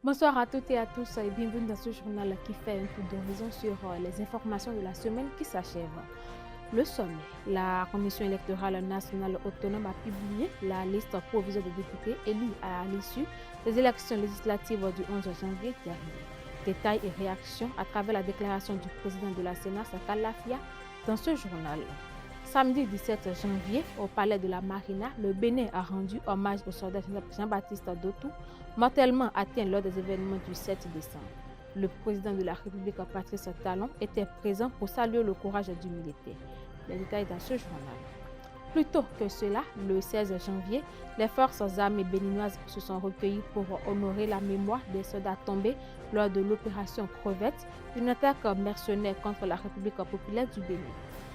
Bonsoir à toutes et à tous et bienvenue dans ce journal qui fait un tour d'horizon sur les informations de la semaine qui s'achève. Le sommet, la Commission électorale nationale autonome a publié la liste provisoire des députés élus à l'issue des élections législatives du 11 janvier dernier. Détails et réactions à travers la déclaration du président de la Sénat, Saka Lafia, dans ce journal. Samedi 17 janvier, au palais de la Marina, le Bénin a rendu hommage au soldat Jean-Baptiste Dotou, mortellement atteint lors des événements du 7 décembre. Le président de la République, Patrice Talon, était présent pour saluer le courage du militaire. Les détails dans ce journal. Plus tôt que cela, le 16 janvier, les forces armées béninoises se sont recueillies pour honorer la mémoire des soldats tombés lors de l'opération Crevette, une attaque mercenaire contre la République populaire du Bénin.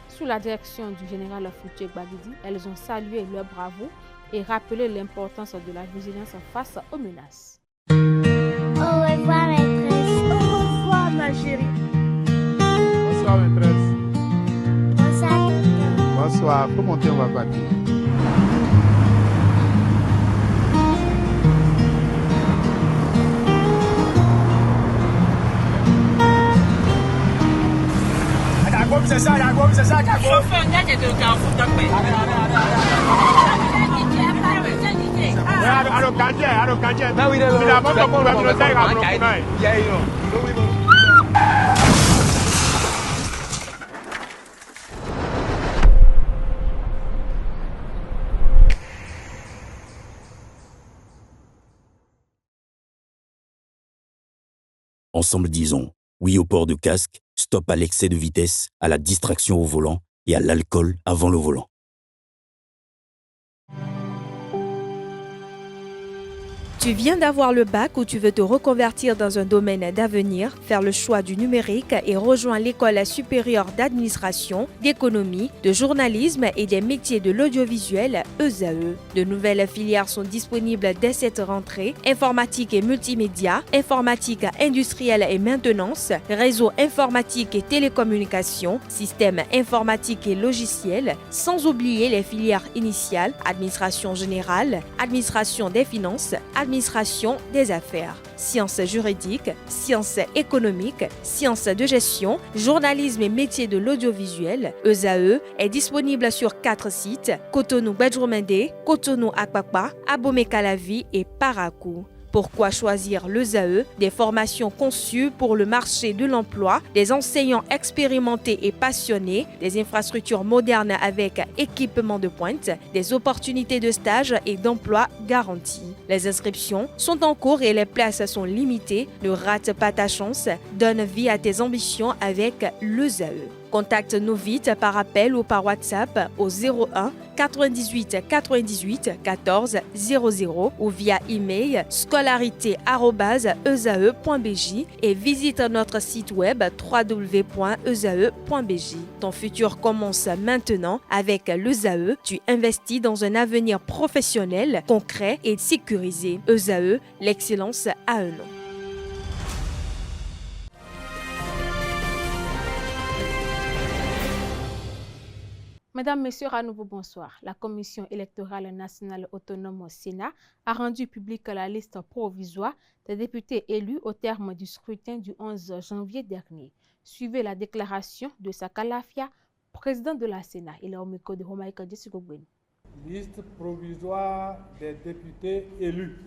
Sous la direction du général Fouché Gbagidi, elles ont salué leur bravoure et rappelé l'importance de la vigilance face aux menaces. Au revoir, maîtresse. Au revoir, ma chérie. Bonsoir, maîtresse. Bonsoir, tonton. Bonsoir. Faut monter, on va partir. Chauffeur, on a des deux gars, faut t'en payer. Ensemble disons oui au port de casque, stop à l'excès de vitesse, à la distraction au volant et à l'alcool avant le volant. Tu viens d'avoir le bac ou tu veux te reconvertir dans un domaine d'avenir, faire le choix du numérique et rejoindre l'école supérieure d'administration, d'économie, de journalisme et des métiers de l'audiovisuel ESAE. De nouvelles filières sont disponibles dès cette rentrée: informatique et multimédia, informatique industrielle et maintenance, réseau informatique et télécommunications, système informatique et logiciel, sans oublier les filières initiales: administration générale, administration des finances, administration des affaires, sciences juridiques, sciences économiques, sciences de gestion, journalisme et métiers de l'audiovisuel. ESAE est disponible sur 4 sites: Cotonou-Badjoumendé, Cotonou-Akpakpa, Abomey-Calavi et Parakou. Pourquoi choisir l'ESAE? Des formations conçues pour le marché de l'emploi, des enseignants expérimentés et passionnés, des infrastructures modernes avec équipement de pointe, des opportunités de stage et d'emploi garanties. Les inscriptions sont en cours et les places sont limitées. Ne rate pas ta chance. Donne vie à tes ambitions avec l'ESAE. Contacte-nous vite par appel ou par WhatsApp au 01 98 98 14 00 ou via email scolarité@esae.bj et visite notre site web www.esae.bj. Ton futur commence maintenant avec l'ESAE. Tu investis dans un avenir professionnel, concret et sécurisé. ESAE, l'excellence à un nom. Mesdames, Messieurs, à nouveau bonsoir. La Commission électorale nationale autonome au Sénat a rendu publique la liste provisoire des députés élus au terme du scrutin du 11 janvier dernier. Suivez la déclaration de Saka Lafia, président de la Sénat. Il est au micro de Homaïka Djessigogben. Liste provisoire des députés élus.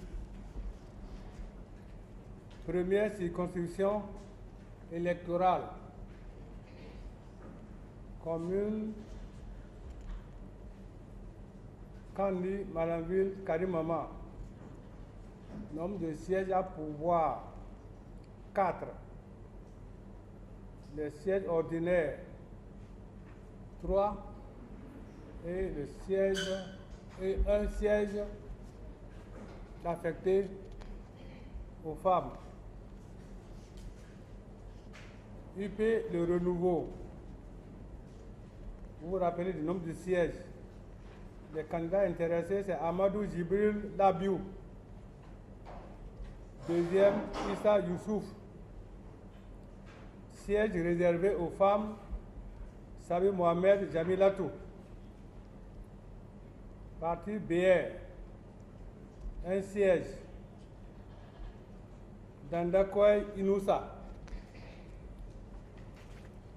Première circonscription électorale. Commune Kandi, Malanville, Karimama. Nombre de sièges à pouvoir 4. Les sièges ordinaires 3. Et le siège et un siège affecté aux femmes. UP le renouveau. Vous vous rappelez du nombre de sièges. Les candidats intéressés, c'est Amadou Jibril Labiou. Deuxième, Issa Youssouf. Siège réservé aux femmes, Sabi Mohamed Jamilatou. Parti BR, un siège. Dandakoy Inoussa.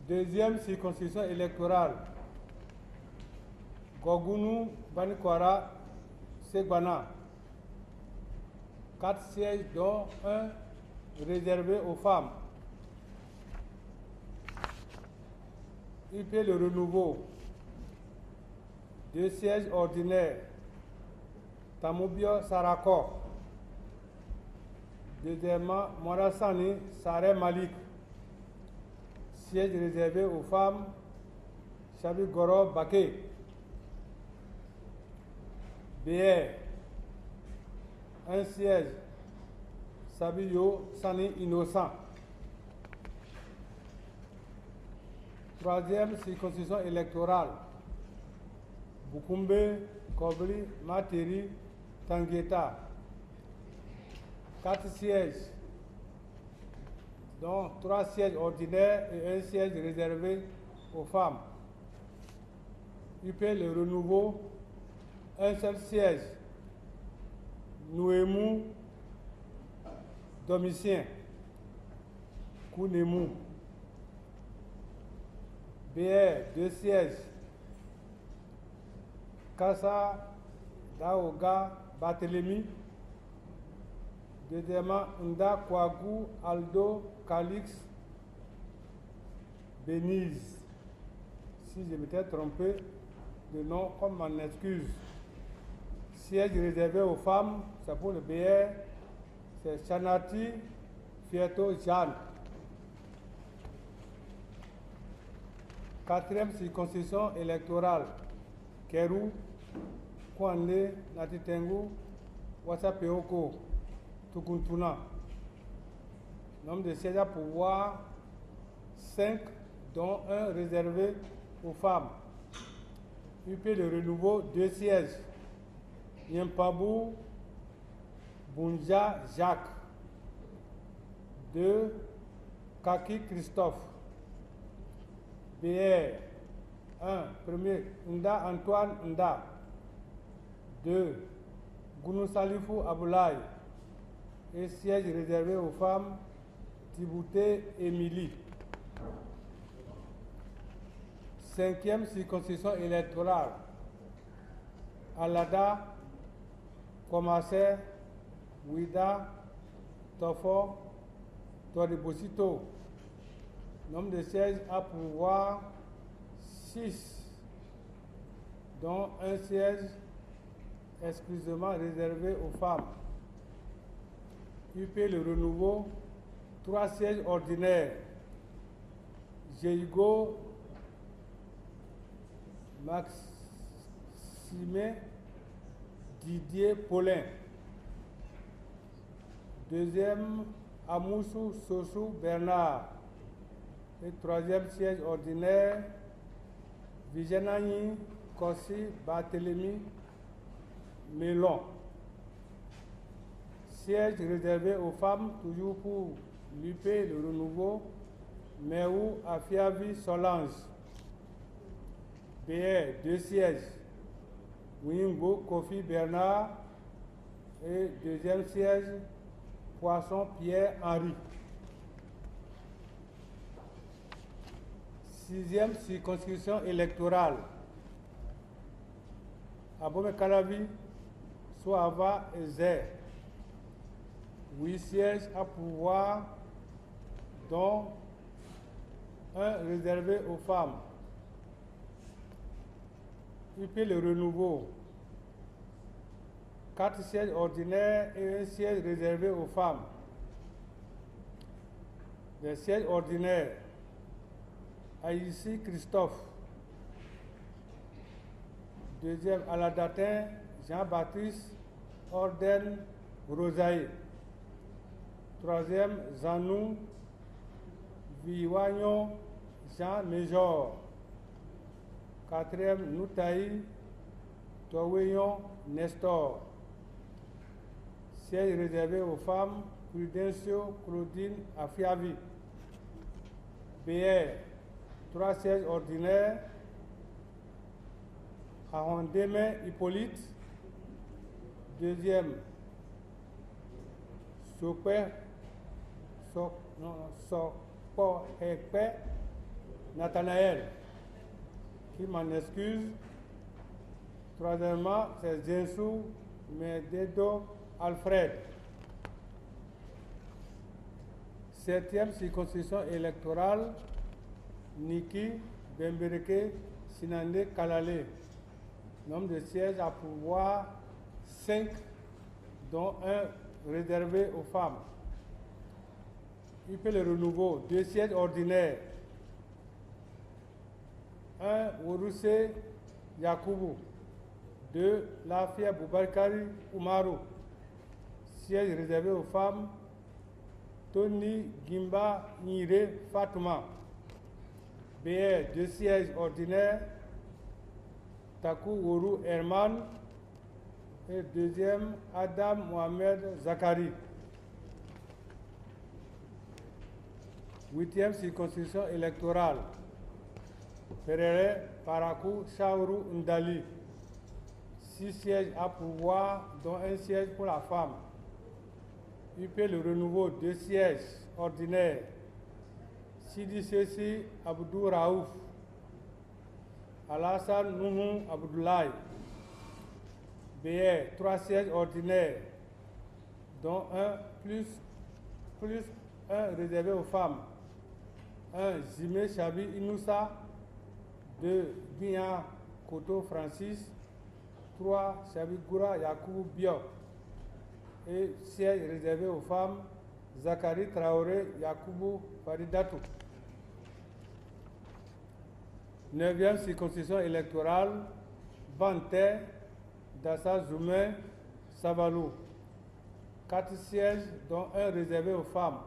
Deuxième circonscription électorale, Gogounou Banikwara Segbana. 4 sièges dont un réservé aux femmes. UP Le Renouveau. 2 sièges ordinaires. Tamoubio Sarako. Deuxièmement, Morasani Saré Malik. Siège réservé aux femmes. Chabi Goro Baké. BR. 1 siège. Sabiyo Sani Innocent. Troisième circonscription électorale. Bukumbe, Kobri, Materi, Tangueta. 4 sièges, dont 3 sièges ordinaires et 1 siège réservé aux femmes. UP Le Renouveau, 1 seul siège. Nouémou, Domitien. Kounemou. BR, 2 sièges. Kassa, Daoga, Barthélemy. Deuxièmement, Nda Kouagou, Aldo, Calix, Benize. Si je m'étais trompé de nom, comme m'en excuse. Siège réservé aux femmes, c'est pour le BR, c'est Chanati, Fieto, Jeanne. 4e circonscription électorale, Kerou, Kouane, Natitengu, Wassapeoko, Tukuntuna. Nombre de sièges à pouvoir, 5, dont 1 réservé aux femmes. UP Le Renouveau, 2 sièges. Yempabou, Bunja Jacques. 2, Kaki Christophe. BR, 1, premier, Nda Antoine Nda. 2, Gounou Salifou Aboulaye. Et siège réservé aux femmes, Tibouté Émilie. 5e circonscription électorale, Alada, Komassé, Ouida, Tofo, Toribosito. Nombre de sièges à pouvoir, 6, dont 1 siège exclusivement réservé aux femmes. UP Le Renouveau, 3 sièges ordinaires. Géigo, Maxime, Didier Paulin. 2e, Amoussou Sossou Bernard. Et 3e siège ordinaire, Vigenani Kossi Barthélemy Mélon. Siège réservé aux femmes, toujours pour l'UP Le Renouveau, Méou Afiavi Solange. BR, 2 sièges. Wimbo Kofi Bernard. Et 2e siège, Poisson Pierre Henry. 6e circonscription électorale. Abome Kalavi, Soava et Zé. 8 sièges à pouvoir, dont 1 réservé aux femmes. UP Le Renouveau, 4 sièges ordinaires et 1 siège réservé aux femmes. Des sièges ordinaires, Aïssi Christophe. 2e, Aladatin, Jean-Baptiste Orden Rosaï. 3e, Zanou Viwagnon Jean Méjor. 4e, Noutaï Toweyon Nestor. Siège réservé aux femmes, Prudencio Claudine Afiavi. BR, 3 sièges ordinaires, Arondeme Hippolyte. 2e, Sopé Sopohekpe Nathanaël, qui m'en excuse. Troisièmement, c'est Jensou Mededo Alfred. Septième circonscription électorale, Niki Bembereke Sinande Kalale. Nombre de sièges à pouvoir 5, dont un réservé aux femmes. UP le renouveau, 2 sièges ordinaires. 1 Wuruse Yakubu. 2 Lafia Boubacarry Oumarou. Siège réservé aux femmes. Tony Gimba Nire Fatuma. BR, 2 sièges ordinaires. Takou Ourou Herman. Et deuxième, Adam Mohamed Zakari. 8e circonscription électorale. Perere Parakou Chaourou Ndali. 6 sièges à pouvoir, dont 1 siège pour la femme. UP le renouveau, 2 sièges ordinaires. Sidi Sessi Abdou Raouf. Alassane Nouhou Abdoulaye. BR, 3 sièges ordinaires, dont 1 plus 1 réservé aux femmes. 1 Jimé Chabi Inoussa. 2 Bian Koto Francis. 3 Chabi Goura Yakou Biok. Et siège réservé aux femmes, Zakari Traoré Yakoubou Faridatou. 9e circonscription électorale, Banté Dassa Zoumé Savalou. 4 sièges, dont 1 réservé aux femmes.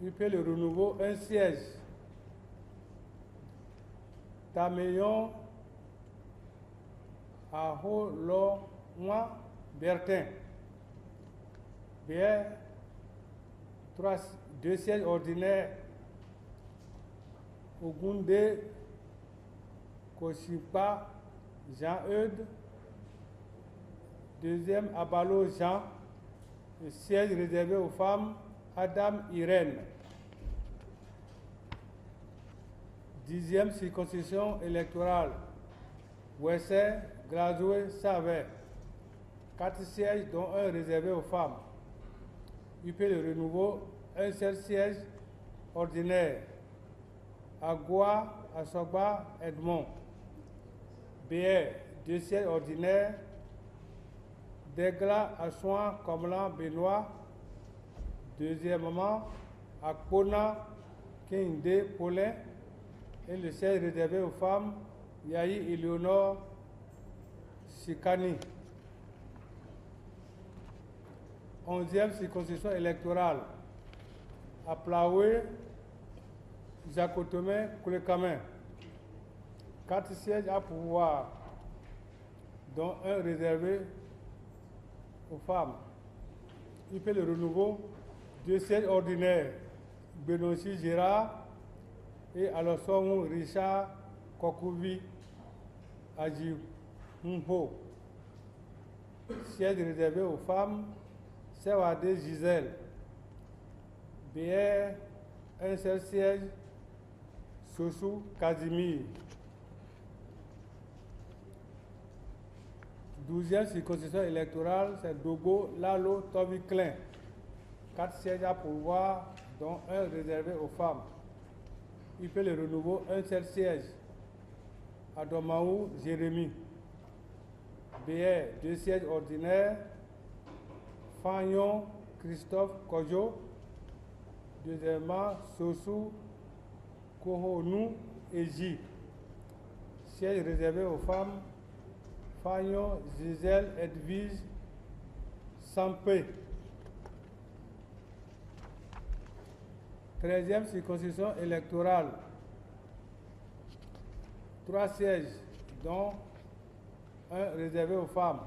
UP le renouveau, 1 siège. Tameyon Aholonwa Bertin. BR, 2 sièges ordinaires. Ogunde Koshipa Jean-Eudes. 2e Abalo Jean. Le siège réservé aux femmes, Adam Irène. 10e circonscription électorale, Ouessé Grazoué Savet. 4 sièges, dont 1 réservé aux femmes. UP le renouveau, 1 seul siège ordinaire. Agua Asogba Edmond. BR, 2 sièges ordinaires. Degla Assouan Komlan Benoît. Deuxièmement, Akpona Kinde Paulin. Et le siège réservé aux femmes, Yahi Eleonore Chikani. 11e circonscription électorale, Aplaoué Jacotomé Koulekamen. 4 sièges à pouvoir, dont 1 réservé aux femmes. UP le renouveau, 2 sièges ordinaires, Benoît Gérard et Alosson Richard Kokouvi Adjimho. Siège réservé aux femmes, Sewade Gisèle. BR, 1 seul siège, Sossou Kazimir. 12e circonscription électorale, c'est Dogo Lalo Toby Klein. 4 sièges à pourvoir, dont 1 réservé aux femmes. UP le renouveau, 1 seul siège. Adomaou Jérémy. BR, 2 sièges ordinaires. Fagnon Christophe Kojo. Deuxièmement, Sossou Kohonou Eji. Siège réservé aux femmes. Fagnon Gisèle Edwige Sampé. 13e circonscription électorale. 3 sièges, dont 1 réservé aux femmes.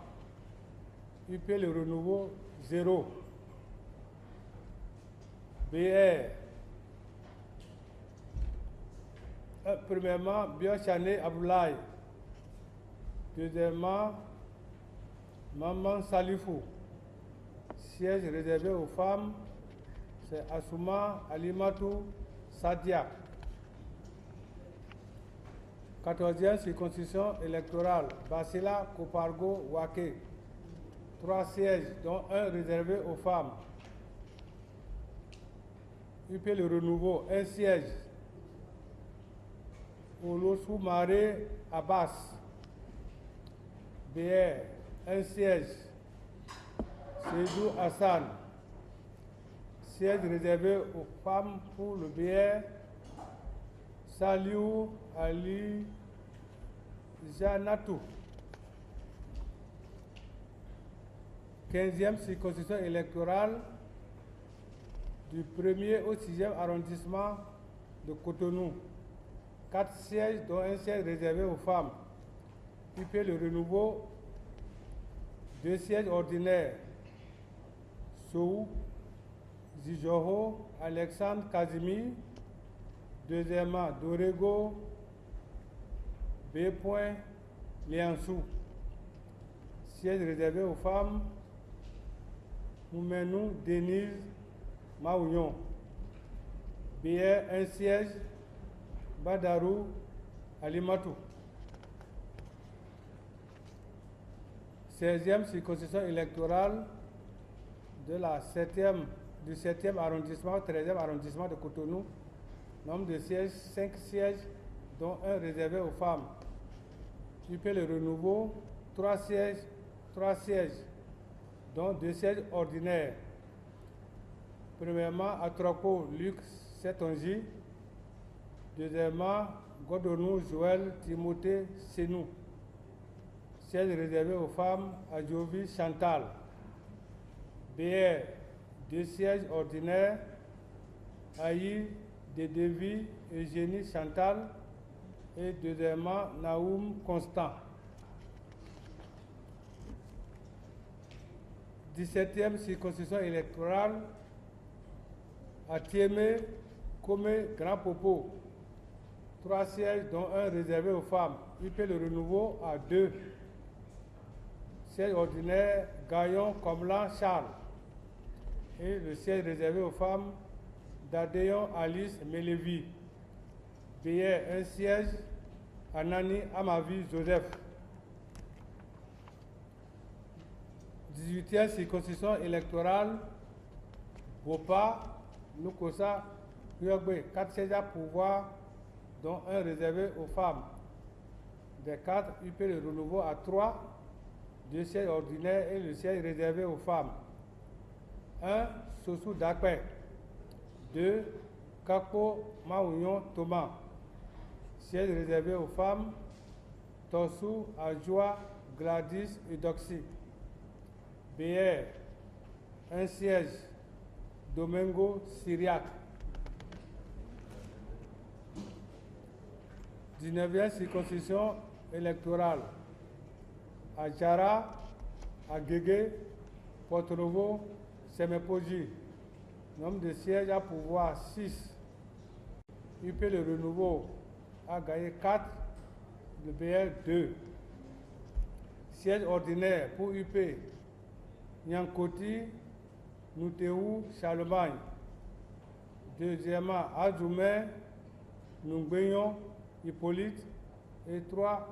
UP le renouveau, 0. BR. Premièrement, Biochané Aboulaye. Deuxièmement, Maman Salifou. Siège réservé aux femmes, c'est Assouma Alimatou Sadia. 14e circonscription électorale, Basila Kopargo Wake. 3 sièges, dont un réservé aux femmes. UP Le Renouveau, 1 siège. Olosu Maré Abbas. BR, 1 siège. Seydou Hassan. Siège réservé aux femmes pour le BR. Saliou Ali Janatou. 15e circonscription électorale du 1er au 6e arrondissement de Cotonou. 4 sièges, dont un siège réservé aux femmes. UP Le Renouveau, 2 sièges ordinaires. Sou Zijoho, Alexandre Kazimi. Deuxièmement, Dorego, B. Liansou. Siège réservé aux femmes. Moumenou Denise Maouillon. BR, 1 siège. Badarou Alimatou. 16e circonscription électorale du 7e arrondissement, 13e arrondissement de Cotonou. Nombre de sièges, 5 sièges, dont un réservé aux femmes. UP Le Renouveau, 3 sièges, dont 2 sièges ordinaires. Premièrement, Atroko Luc Setonji. Deuxièmement, Godonou Joël Timothée Senou. Siège réservé aux femmes, Adjovi Chantal. BR, 2 sièges ordinaires. Aïe Dedevi Eugénie Chantal. Et deuxièmement, Naoum Constant. 17e circonscription électorale à Tiémé, Komé, Grand Popo. 3 sièges, dont un réservé aux femmes. UP Le Renouveau à 2. Siège ordinaire, Gaillon, Comlan, Charles. Et le siège réservé aux femmes, Dadeyon, Alice, Mélévi. BR, 1 siège, Anani, Amavi, Joseph. 18e circonscription électorale, Bopa, Nukosa, Ryogbe. 4 sièges à pouvoir, dont un réservé aux femmes. Des 4, UP Le Renouveau à 3, 2 sièges ordinaires et le siège réservé aux femmes. 1, Sossou Dakpe. 2, Kako Maouillon Thomas. Siège réservé aux femmes. Tossou Adjoa Gladys Eudoxie. BR, 1 siège. Domingo Syriac. 19e circonscription électorale à Jara, à Guégué, Porto-Novo, Semepoji. Nombre de sièges à pouvoir 6. UP Le Renouveau a gagné 4, le BR 2. Siège ordinaire pour UP, Nyankoti, Noutéou, Charlemagne. Deuxièmement, Adjoumé, Nungbeyon, Hippolyte. Et 3,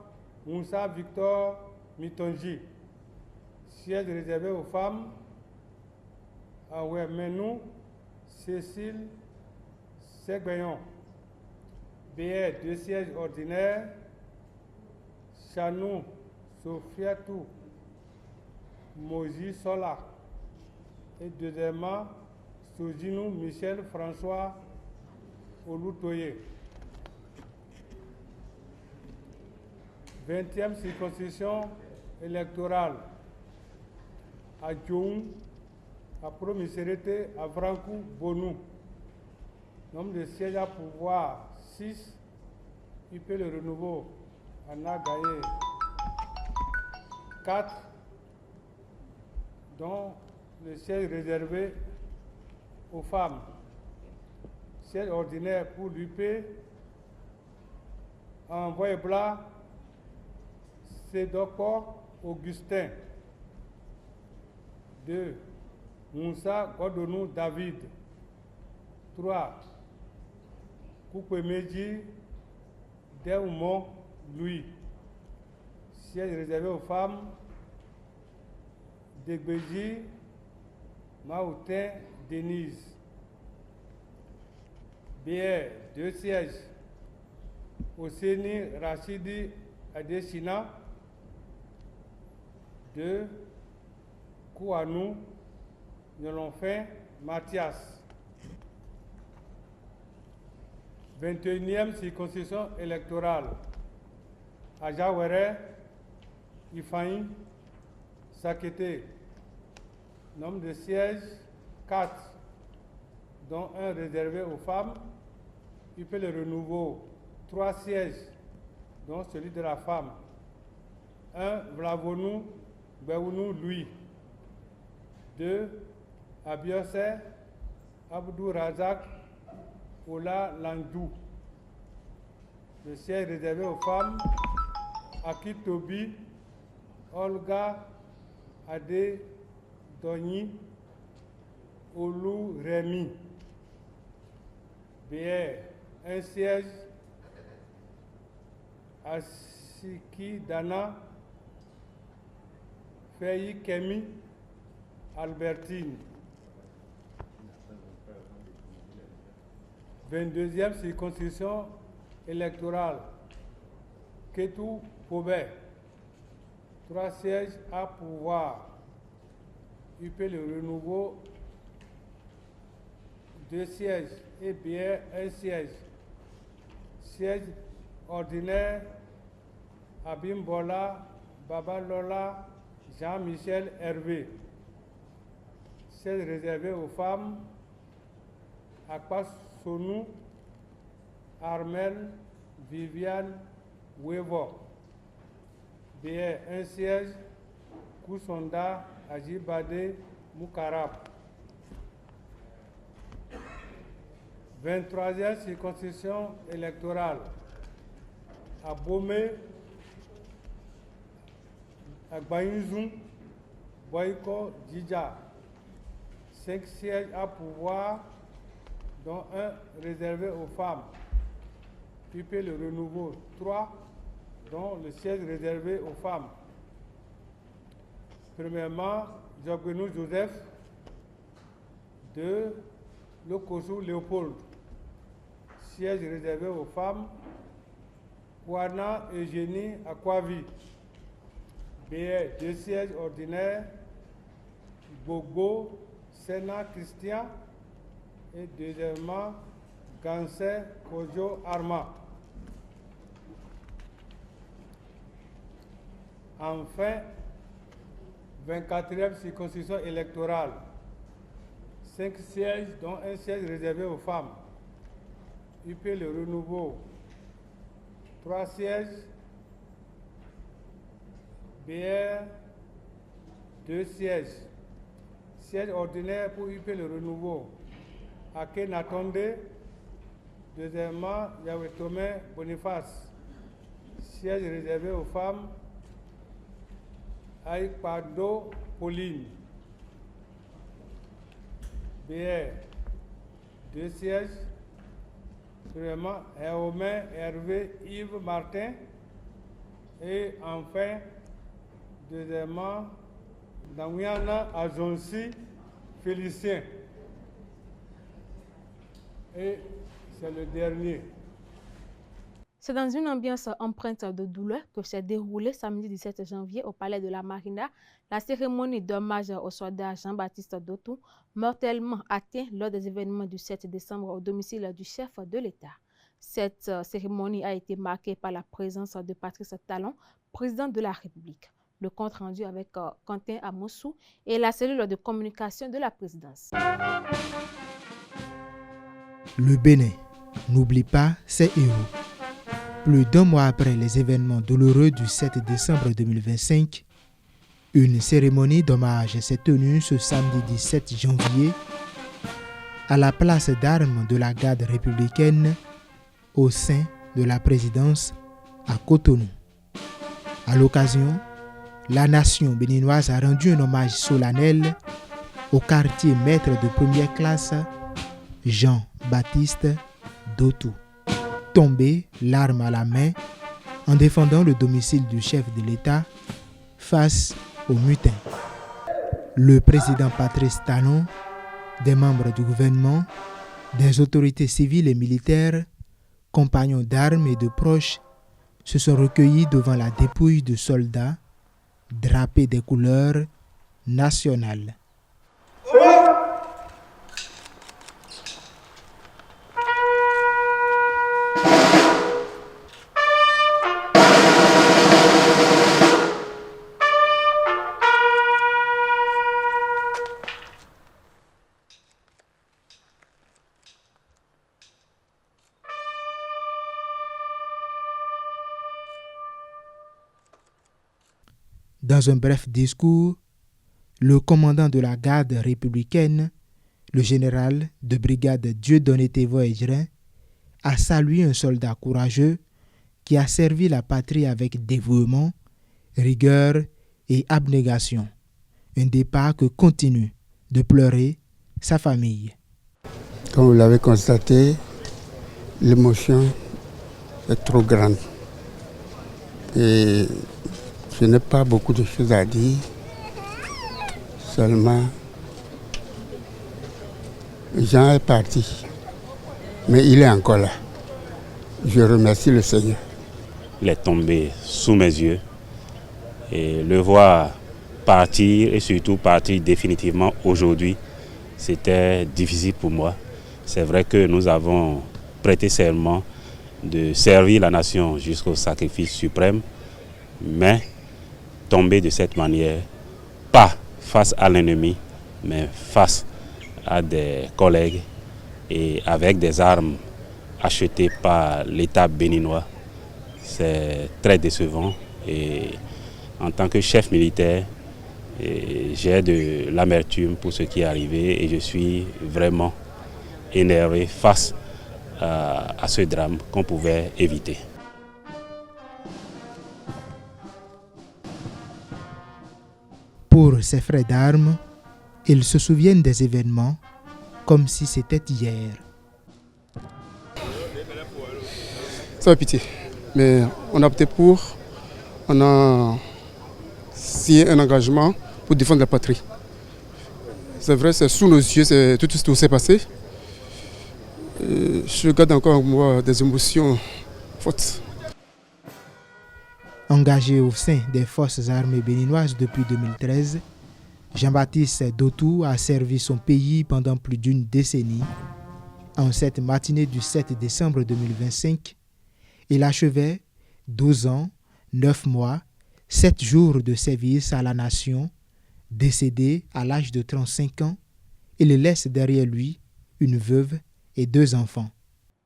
Moussa Victor Mitonji. Siège réservé aux femmes, Menou, Cécile Segbeyon. BR, 2 sièges ordinaires. Chanou, Sofiatou, Moji Sola. Et deuxièmement, Sojinou Michel François Olutoye. 20e circonscription électorale à Djoum, à Promisérité, à Vrancou, Bonou. Nombre de sièges à pouvoir 6. UP Le Renouveau en a gagné 4, dont le siège réservé aux femmes. Siège ordinaire pour l'UP en Voyebla, Sédoko Augustin. 2, Moussa Godonou David. 3. Koupemeji Deumont Louis. Siège réservé aux femmes. Degbeji Maoutin Denise. BR, 2 sièges. Oseni Rachidi Adesina. 2. Kouanou Nolonfin Mathias. 21e circonscription électorale. Ajawere Ifaïn Sakete. Nombre de sièges 4, dont 1 réservé aux femmes. Il peut le renouveau 3 sièges, dont celui de la femme. 1. Vlavonou Béounou Louis. 2. Abiose Abdou Razak Ola Landou. Le siège réservé aux femmes. Akitobi Olga Ade Doni Olu Rémi. BR, 1 siège. Asiki Dana Feyi Kemi Albertine. 22e circonscription électorale. Ketou Pobé. 3 sièges à pouvoir. UP le renouveau 2 sièges et BR 1 siège. Siège ordinaire Abimbola Babalola Jean-Michel Hervé. Siège réservé aux femmes Akpas Sonou Armel Viviane Wevo. BR 1 siège Kousonda Ajibade Moukarab. 23e circonscription électorale. À Bomé, à Bayinzoum, Boyko Djidja. 5 sièges à pouvoir, dont 1 réservé aux femmes. UP le renouveau 3, dont le siège réservé aux femmes. Premièrement, Jogbenou Joseph. 2. Lokosu Léopold. Siège réservé aux femmes. Kouana Eugénie Akwavi. BR, 2 sièges ordinaires. Bogo Sena Christian. Et deuxièmement, Gansé Kojo Arma. Enfin, 24e circonscription électorale. 5 sièges, dont 1 siège réservé aux femmes. UP le renouveau 3 sièges. BR 2 sièges. Siège ordinaire pour UP le renouveau. Ake Natonde. Deuxièmement, Yahweh Tomé Boniface. Siège réservé aux femmes. Aïkpado Pauline. BR 2 sièges. Premièrement, Héomé Hervé Yves Martin. Et enfin, deuxièmement, Damiana Ajonsi Félicien. Et c'est le dernier. C'est dans une ambiance empreinte de douleur que s'est déroulée samedi 17 janvier au palais de la Marina la cérémonie d'hommage au soldat Jean-Baptiste Dotou, mortellement atteint lors des événements du 7 décembre au domicile du chef de l'État. Cette cérémonie a été marquée par la présence de Patrice Talon, président de la République. Le compte rendu avec Quentin Amoussou et la cellule de communication de la présidence. Le Bénin n'oublie pas ses héros. Plus d'un mois après les événements douloureux du 7 décembre 2025, une cérémonie d'hommage s'est tenue ce samedi 17 janvier à la place d'armes de la garde républicaine au sein de la présidence à Cotonou. À l'occasion, la nation béninoise a rendu un hommage solennel au quartier maître de première classe Jean Jean-Baptiste Dotou, tombé l'arme à la main en défendant le domicile du chef de l'État face aux mutins. Le président Patrice Talon, des membres du gouvernement, des autorités civiles et militaires, compagnons d'armes et de proches se sont recueillis devant la dépouille de soldats drapés des couleurs nationales. Dans un bref discours, le commandant de la garde républicaine, le général de brigade Dieudonné Thévo Edjerin, a salué un soldat courageux qui a servi la patrie avec dévouement, rigueur et abnégation. Un départ que continue de pleurer sa famille. Comme vous l'avez constaté, l'émotion est trop grande. Et je n'ai pas beaucoup de choses à dire, seulement Jean est parti, mais il est encore là. Je remercie le Seigneur. Il est tombé sous mes yeux et le voir partir et surtout partir définitivement aujourd'hui, c'était difficile pour moi. C'est vrai que nous avons prêté serment de servir la nation jusqu'au sacrifice suprême, mais tomber de cette manière, pas face à l'ennemi, mais face à des collègues et avec des armes achetées par l'État béninois, c'est très décevant. Et en tant que chef militaire, j'ai de l'amertume pour ce qui est arrivé et je suis vraiment énervé face à ce drame qu'on pouvait éviter. Pour ses frères d'armes, ils se souviennent des événements comme si c'était hier. Ça fait pitié, mais on a opté pour, on a signé un engagement pour défendre la patrie. C'est vrai, c'est sous nos yeux, c'est tout ce qui s'est passé. Je garde encore en moi des émotions fortes. Engagé au sein des forces armées béninoises depuis 2013, Jean-Baptiste Dotou a servi son pays pendant plus d'une décennie. En cette matinée du 7 décembre 2025, il achevait 12 ans, 9 mois, 7 jours de service à la nation, décédé à l'âge de 35 ans. Il laisse derrière lui une veuve et 2 enfants.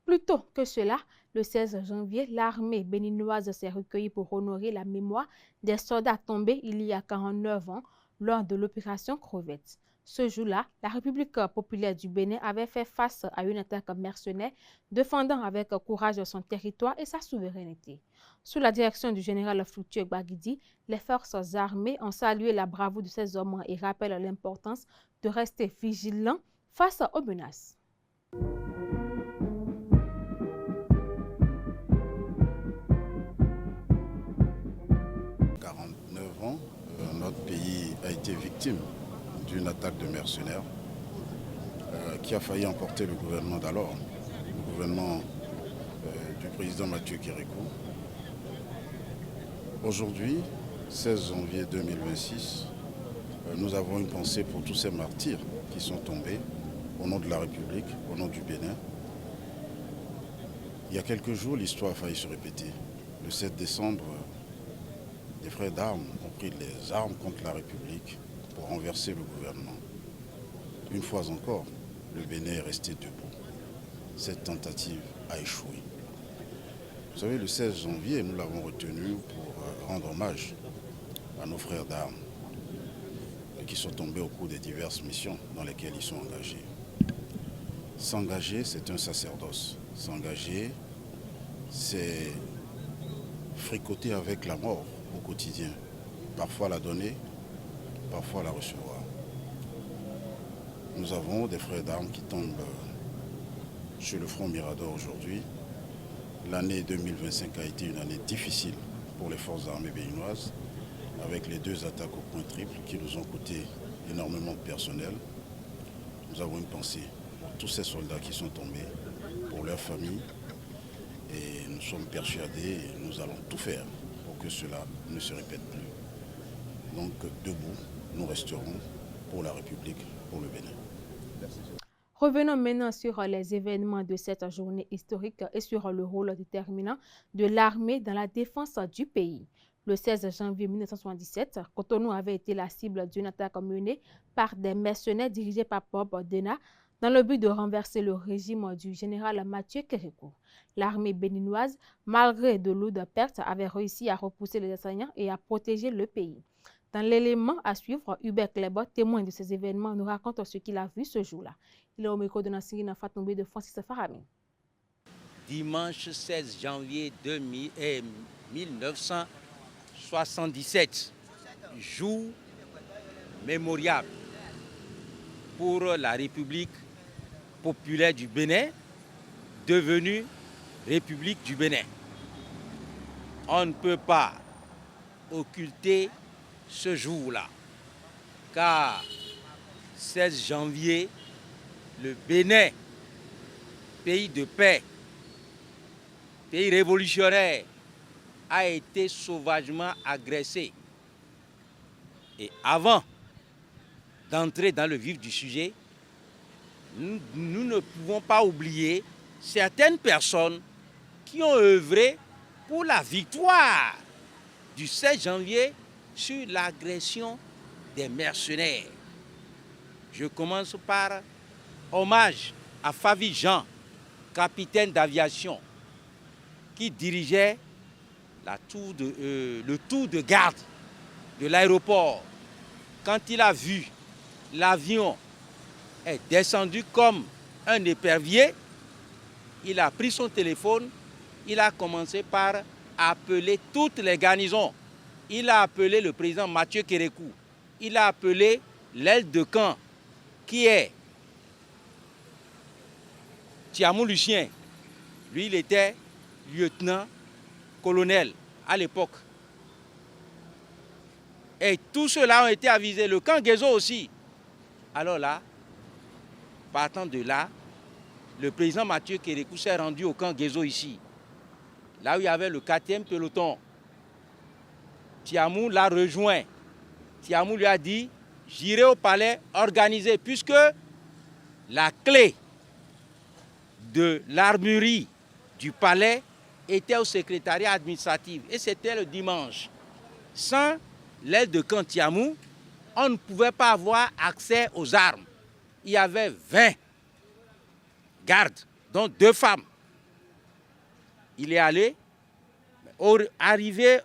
Plus tôt que cela, le 16 janvier, l'armée béninoise s'est recueillie pour honorer la mémoire des soldats tombés il y a 49 ans lors de l'opération Crevette. Ce jour-là, la République populaire du Bénin avait fait face à une attaque mercenaire, défendant avec courage son territoire et sa souveraineté. Sous la direction du général Fructueux Baguidi, les forces armées ont salué la bravoure de ces hommes et rappellent l'importance de rester vigilants face aux menaces. Notre pays a été victime d'une attaque de mercenaires qui a failli emporter le gouvernement d'alors, le gouvernement du président Mathieu Kérékou. Aujourd'hui, 16 janvier 2026, nous avons une pensée pour tous ces martyrs qui sont tombés au nom de la République, au nom du Bénin. Il y a quelques jours, l'histoire a failli se répéter. Le 7 décembre, les frères d'armes ont pris les armes contre la République pour renverser le gouvernement. Une fois encore, le Bénin est resté debout. Cette tentative a échoué. Vous savez, le 16 janvier, nous l'avons retenu pour rendre hommage à nos frères d'armes qui sont tombés au cours des diverses missions dans lesquelles ils sont engagés. S'engager, c'est un sacerdoce. S'engager, c'est fricoter avec la mort au quotidien. Parfois la donner, parfois la recevoir. Nous avons des frères d'armes qui tombent sur le front Mirador aujourd'hui. L'année 2025 a été une année difficile pour les forces armées béninoises, avec les 2 attaques au point triple qui nous ont coûté énormément de personnel. Nous avons une pensée pour tous ces soldats qui sont tombés, pour leurs familles, et nous sommes persuadés et nous allons tout faire pour que cela ne se répète plus. Donc debout, nous resterons pour la République, pour le Bénin. Revenons maintenant sur les événements de cette journée historique et sur le rôle déterminant de l'armée dans la défense du pays. Le 16 janvier 1977, Cotonou avait été la cible d'une attaque menée par des mercenaires dirigés par Bob Dena dans le but de renverser le régime du général Mathieu Kérékou. L'armée béninoise, malgré de lourdes pertes, avait réussi à repousser les assaillants et à protéger le pays. Dans l'élément à suivre, Hubert Klebo, témoin de ces événements, nous raconte ce qu'il a vu ce jour-là. Il est au micro de Nassirina Fatoumbi de Francis Farami. Dimanche 16 janvier 1977, jour mémoriable pour la République populaire du Bénin, devenue République du Bénin. On ne peut pas occulter ce jour-là, car 16 janvier, le Bénin, pays de paix, pays révolutionnaire, a été sauvagement agressé. Et avant d'entrer dans le vif du sujet, nous ne pouvons pas oublier certaines personnes qui ont œuvré pour la victoire du 16 janvier sur l'agression des mercenaires. Je commence par hommage à Favi Jean, capitaine d'aviation, qui dirigeait le tour de garde de l'aéroport. Quand il a vu l'avion est descendu comme un épervier, il a pris son téléphone, il a commencé par appeler toutes les garnisons. Il a appelé le président Mathieu Kérékou. Il a appelé l'aile de camp, qui est Tiamou Lucien. Lui, il était lieutenant-colonel à l'époque. Et tous ceux-là ont été avisés. Le camp Guézo aussi. Alors là, partant de là, le président Mathieu Kérékou s'est rendu au camp Guézo ici. Là où il y avait le 4e peloton. Tiamou l'a rejoint. Tiamou lui a dit, j'irai au palais organiser, puisque la clé de l'armurerie du palais était au secrétariat administratif. Et c'était le dimanche. Sans l'aide de camp Tiamou, on ne pouvait pas avoir accès aux armes. Il y avait 20 gardes, dont 2 femmes. Il est allé, arrivé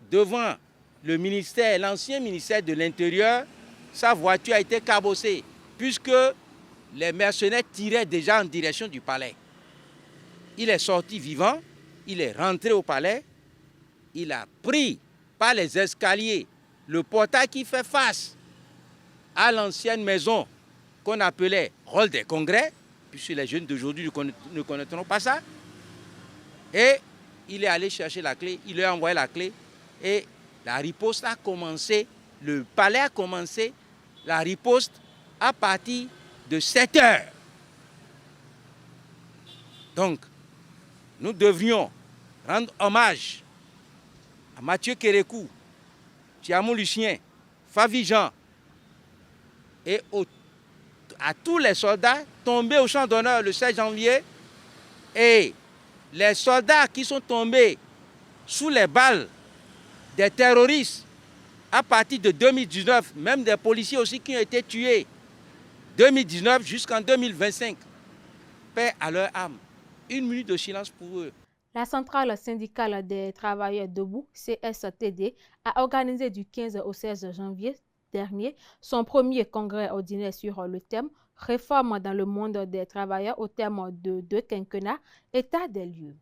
devant le ministère, l'ancien ministère de l'Intérieur, sa voiture a été cabossée, puisque les mercenaires tiraient déjà en direction du palais. Il est sorti vivant, il est rentré au palais, il a pris par les escaliers le portail qui fait face à l'ancienne maison qu'on appelait Hall des Congrès, puisque les jeunes d'aujourd'hui ne connaîtront pas ça. Et il est allé chercher la clé, il lui a envoyé la clé et la riposte a commencé, le palais a commencé la riposte à partir de 7 heures. Donc, nous devrions rendre hommage à Mathieu Kérékou, Tiamou Lucien, Favi Jean et à tous les soldats tombés au champ d'honneur le 16 janvier et les soldats qui sont tombés sous les balles des terroristes à partir de 2019, même des policiers aussi qui ont été tués 2019 jusqu'en 2025. Paix à leur âme. 1 minute de silence pour eux. La centrale syndicale des travailleurs debout, CSTD, a organisé du 15 au 16 janvier dernier son premier congrès ordinaire sur le thème « Réforme dans le monde des travailleurs au terme de 2 quinquennats, état des lieux ».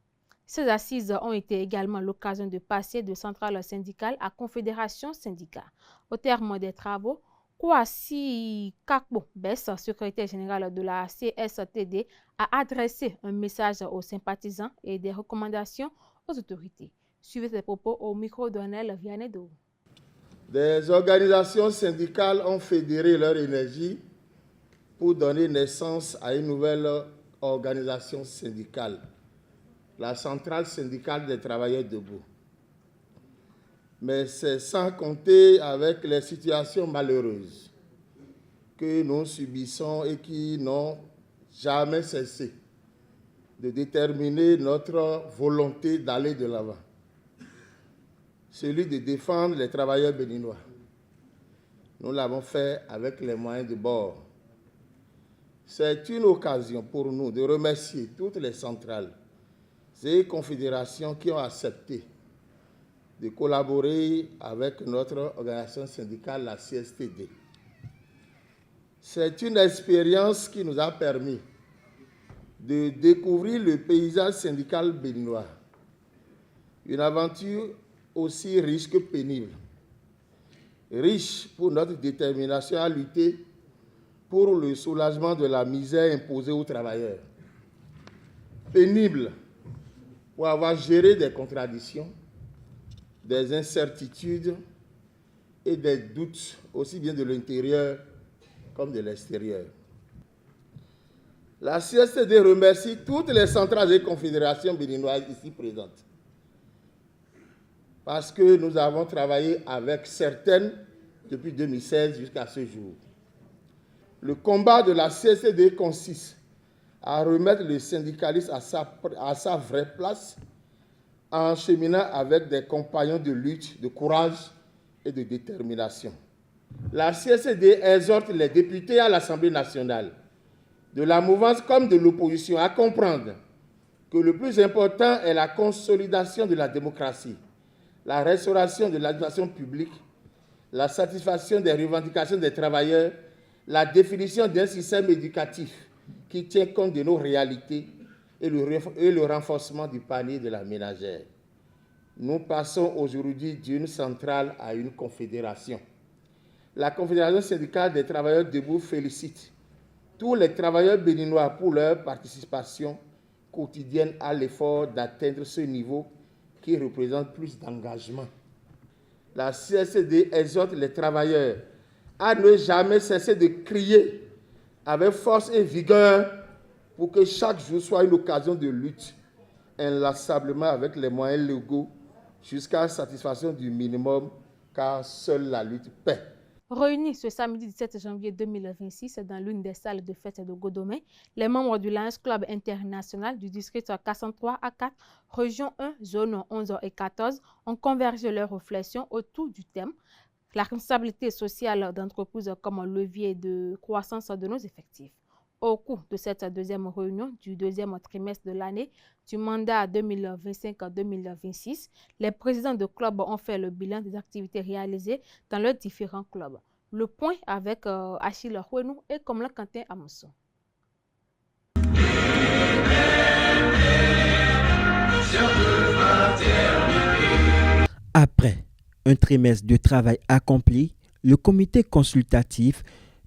Ces assises ont été également l'occasion de passer de centrale syndicale à confédération syndicale. Au terme des travaux, Kwasi Kakbo Bess, secrétaire général de la CSTD, a adressé un message aux sympathisants et des recommandations aux autorités. Suivez ces propos au micro d'Onel Vianedo. Des organisations syndicales ont fédéré leur énergie pour donner naissance à une nouvelle organisation syndicale, la Centrale syndicale des travailleurs debout. Mais c'est sans compter avec les situations malheureuses que nous subissons et qui n'ont jamais cessé de déterminer notre volonté d'aller de l'avant. Celui de défendre les travailleurs béninois. Nous l'avons fait avec les moyens de bord. C'est une occasion pour nous de remercier toutes les centrales et confédérations qui ont accepté de collaborer avec notre organisation syndicale, la CSTD. C'est une expérience qui nous a permis de découvrir le paysage syndical béninois. Une aventure aussi riche que pénible. Riche pour notre détermination à lutter pour le soulagement de la misère imposée aux travailleurs. Pénible pour avoir géré des contradictions, des incertitudes et des doutes, aussi bien de l'intérieur comme de l'extérieur. La CSTD remercie toutes les centrales et confédérations béninoises ici présentes, parce que nous avons travaillé avec certaines depuis 2016 jusqu'à ce jour. Le combat de la CSTD consiste à remettre le syndicalisme à sa vraie place, en cheminant avec des compagnons de lutte, de courage et de détermination. La CSTD exhorte les députés à l'Assemblée nationale, de la mouvance comme de l'opposition, à comprendre que le plus important est la consolidation de la démocratie, la restauration de l'administration publique, la satisfaction des revendications des travailleurs, la définition d'un système éducatif qui tient compte de nos réalités et le renforcement du panier de la ménagère. Nous passons aujourd'hui d'une centrale à une confédération. La Confédération syndicale des travailleurs debout félicite tous les travailleurs béninois pour leur participation quotidienne à l'effort d'atteindre ce niveau qui représente plus d'engagement. La CSTD exhorte les travailleurs à ne jamais cesser de crier avec force et vigueur pour que chaque jour soit une occasion de lutte, inlassablement avec les moyens légaux, jusqu'à la satisfaction du minimum, car seule la lutte paie. Réunis ce samedi 17 janvier 2026 dans l'une des salles de fête de Godomé, les membres du Lions Club international du district 403 à 4, région 1, zone 11 et 14, ont convergé leurs réflexions autour du thème « La responsabilité sociale d'entreprise comme levier de croissance de nos effectifs ». Au cours de cette deuxième réunion du deuxième trimestre de l'année du mandat 2025-2026, les présidents de clubs ont fait le bilan des activités réalisées dans leurs différents clubs. Le point avec Achille Huenou et Komla Quentin Amousson. Après un trimestre de travail accompli, le comité consultatif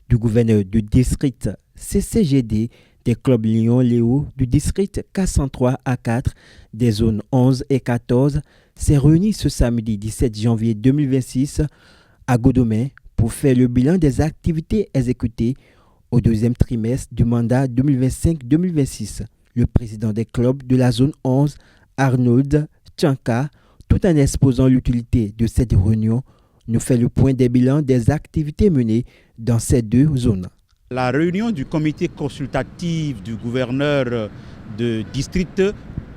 du gouverneur du district CCGD des clubs Lyon-Léo du district 403 à 4 des zones 11 et 14 s'est réuni ce samedi 17 janvier 2026 à Godomé pour faire le bilan des activités exécutées au deuxième trimestre du mandat 2025-2026. Le président des clubs de la zone 11, Arnold Tchanka, tout en exposant l'utilité de cette réunion, nous fait le point des bilans des activités menées dans ces deux zones. La réunion du comité consultatif du gouverneur de district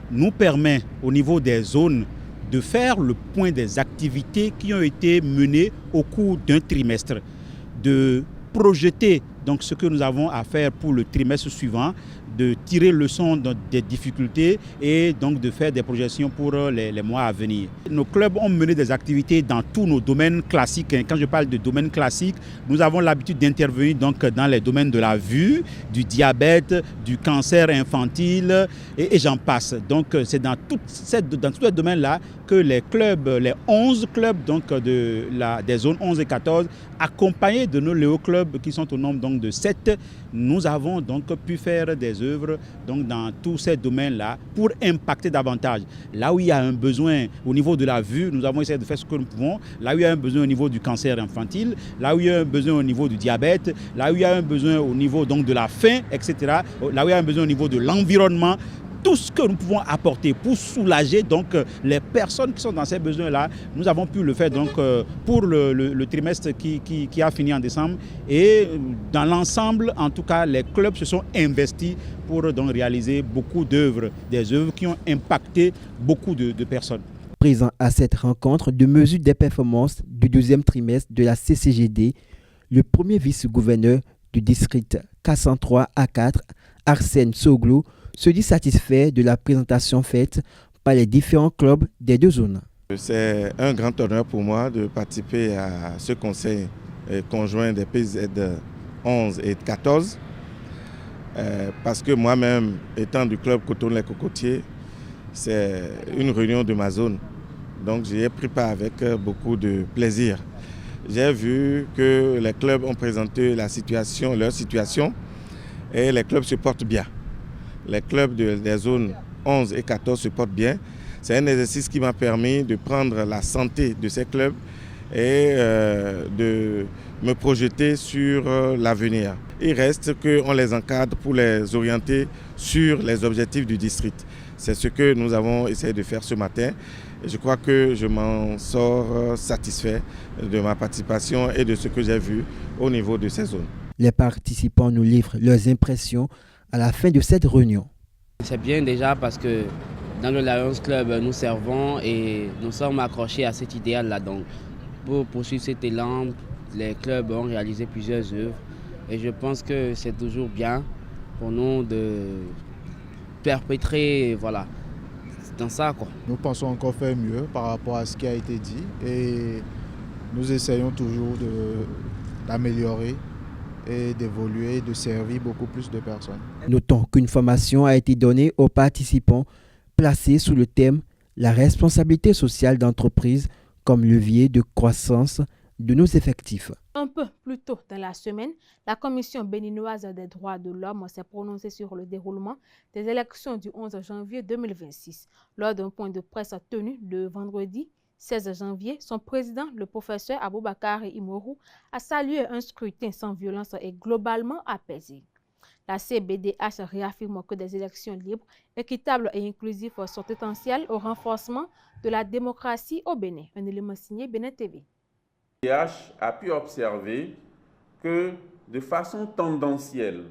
nous permet au niveau des zones de faire le point des activités qui ont été menées au cours d'un trimestre, de projeter donc ce que nous avons à faire pour le trimestre suivant, de tirer leçon des difficultés et donc de faire des projections pour les mois à venir. Nos clubs ont mené des activités dans tous nos domaines classiques. Quand je parle de domaines classiques, nous avons l'habitude d'intervenir donc dans les domaines de la vue, du diabète, du cancer infantile et j'en passe. Donc c'est dans tous ces domaines-là que les clubs, les 11 clubs donc des zones 11 et 14, accompagnés de nos Léo clubs qui sont au nombre donc de 7, nous avons donc pu faire des œuvres donc dans tous ces domaines-là pour impacter davantage. Là où il y a un besoin au niveau de la vue, nous avons essayé de faire ce que nous pouvons. Là où il y a un besoin au niveau du cancer infantile, là où il y a un besoin au niveau du diabète, là où il y a un besoin au niveau donc de la faim, etc. Là où il y a un besoin au niveau de l'environnement. Tout ce que nous pouvons apporter pour soulager donc les personnes qui sont dans ces besoins-là, nous avons pu le faire donc pour le trimestre qui a fini en décembre. Et dans l'ensemble, en tout cas, les clubs se sont investis pour donc réaliser beaucoup d'œuvres, des œuvres qui ont impacté beaucoup de personnes. Présent à cette rencontre de mesure des performances du deuxième trimestre de la CCGD, le premier vice-gouverneur du district K103 A4, Arsène Soglou, se dit satisfait de la présentation faite par les différents clubs des deux zones. C'est un grand honneur pour moi de participer à ce conseil conjoint des PZ 11 et 14 parce que moi-même, étant du club Cotonou-les-Cocotiers, c'est une réunion de ma zone. Donc j'y ai pris part avec beaucoup de plaisir. J'ai vu que les clubs ont présenté leur situation et les clubs se portent bien. Les clubs des zones 11 et 14 se portent bien. C'est un exercice qui m'a permis de prendre la santé de ces clubs et de me projeter sur l'avenir. Il reste qu'on les encadre pour les orienter sur les objectifs du district. C'est ce que nous avons essayé de faire ce matin. Et je crois que je m'en sors satisfait de ma participation et de ce que j'ai vu au niveau de ces zones. Les participants nous livrent leurs impressions à la fin de cette réunion. C'est bien déjà parce que dans le Lions Club, nous servons et nous sommes accrochés à cet idéal-là. Donc, pour poursuivre cet élan, les clubs ont réalisé plusieurs œuvres et je pense que c'est toujours bien pour nous de perpétrer dans ça, quoi. Nous pensons encore faire mieux par rapport à ce qui a été dit et nous essayons toujours d'améliorer et d'évoluer, de servir beaucoup plus de personnes. Notons qu'une formation a été donnée aux participants placée sous le thème « La responsabilité sociale d'entreprise comme levier de croissance de nos effectifs ». Un peu plus tôt dans la semaine, la Commission béninoise des droits de l'homme s'est prononcée sur le déroulement des élections du 11 janvier 2026. Lors d'un point de presse tenu le vendredi 16 janvier, son président, le professeur Aboubakar Imorou, a salué un scrutin sans violence et globalement apaisé. La CBDH réaffirme que des élections libres, équitables et inclusives sont essentielles au renforcement de la démocratie au Bénin. Un élément signé Bénin TV. La CBDH a pu observer que, de façon tendancielle,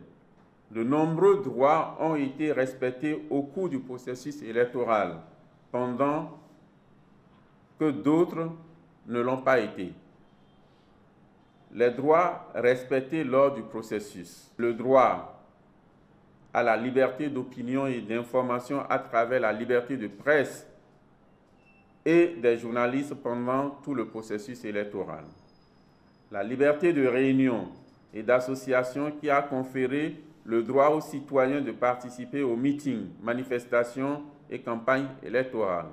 de nombreux droits ont été respectés au cours du processus électoral, pendant que d'autres ne l'ont pas été. Les droits respectés lors du processus, le droit à la liberté d'opinion et d'information à travers la liberté de presse et des journalistes pendant tout le processus électoral, la liberté de réunion et d'association qui a conféré le droit aux citoyens de participer aux meetings, manifestations et campagnes électorales,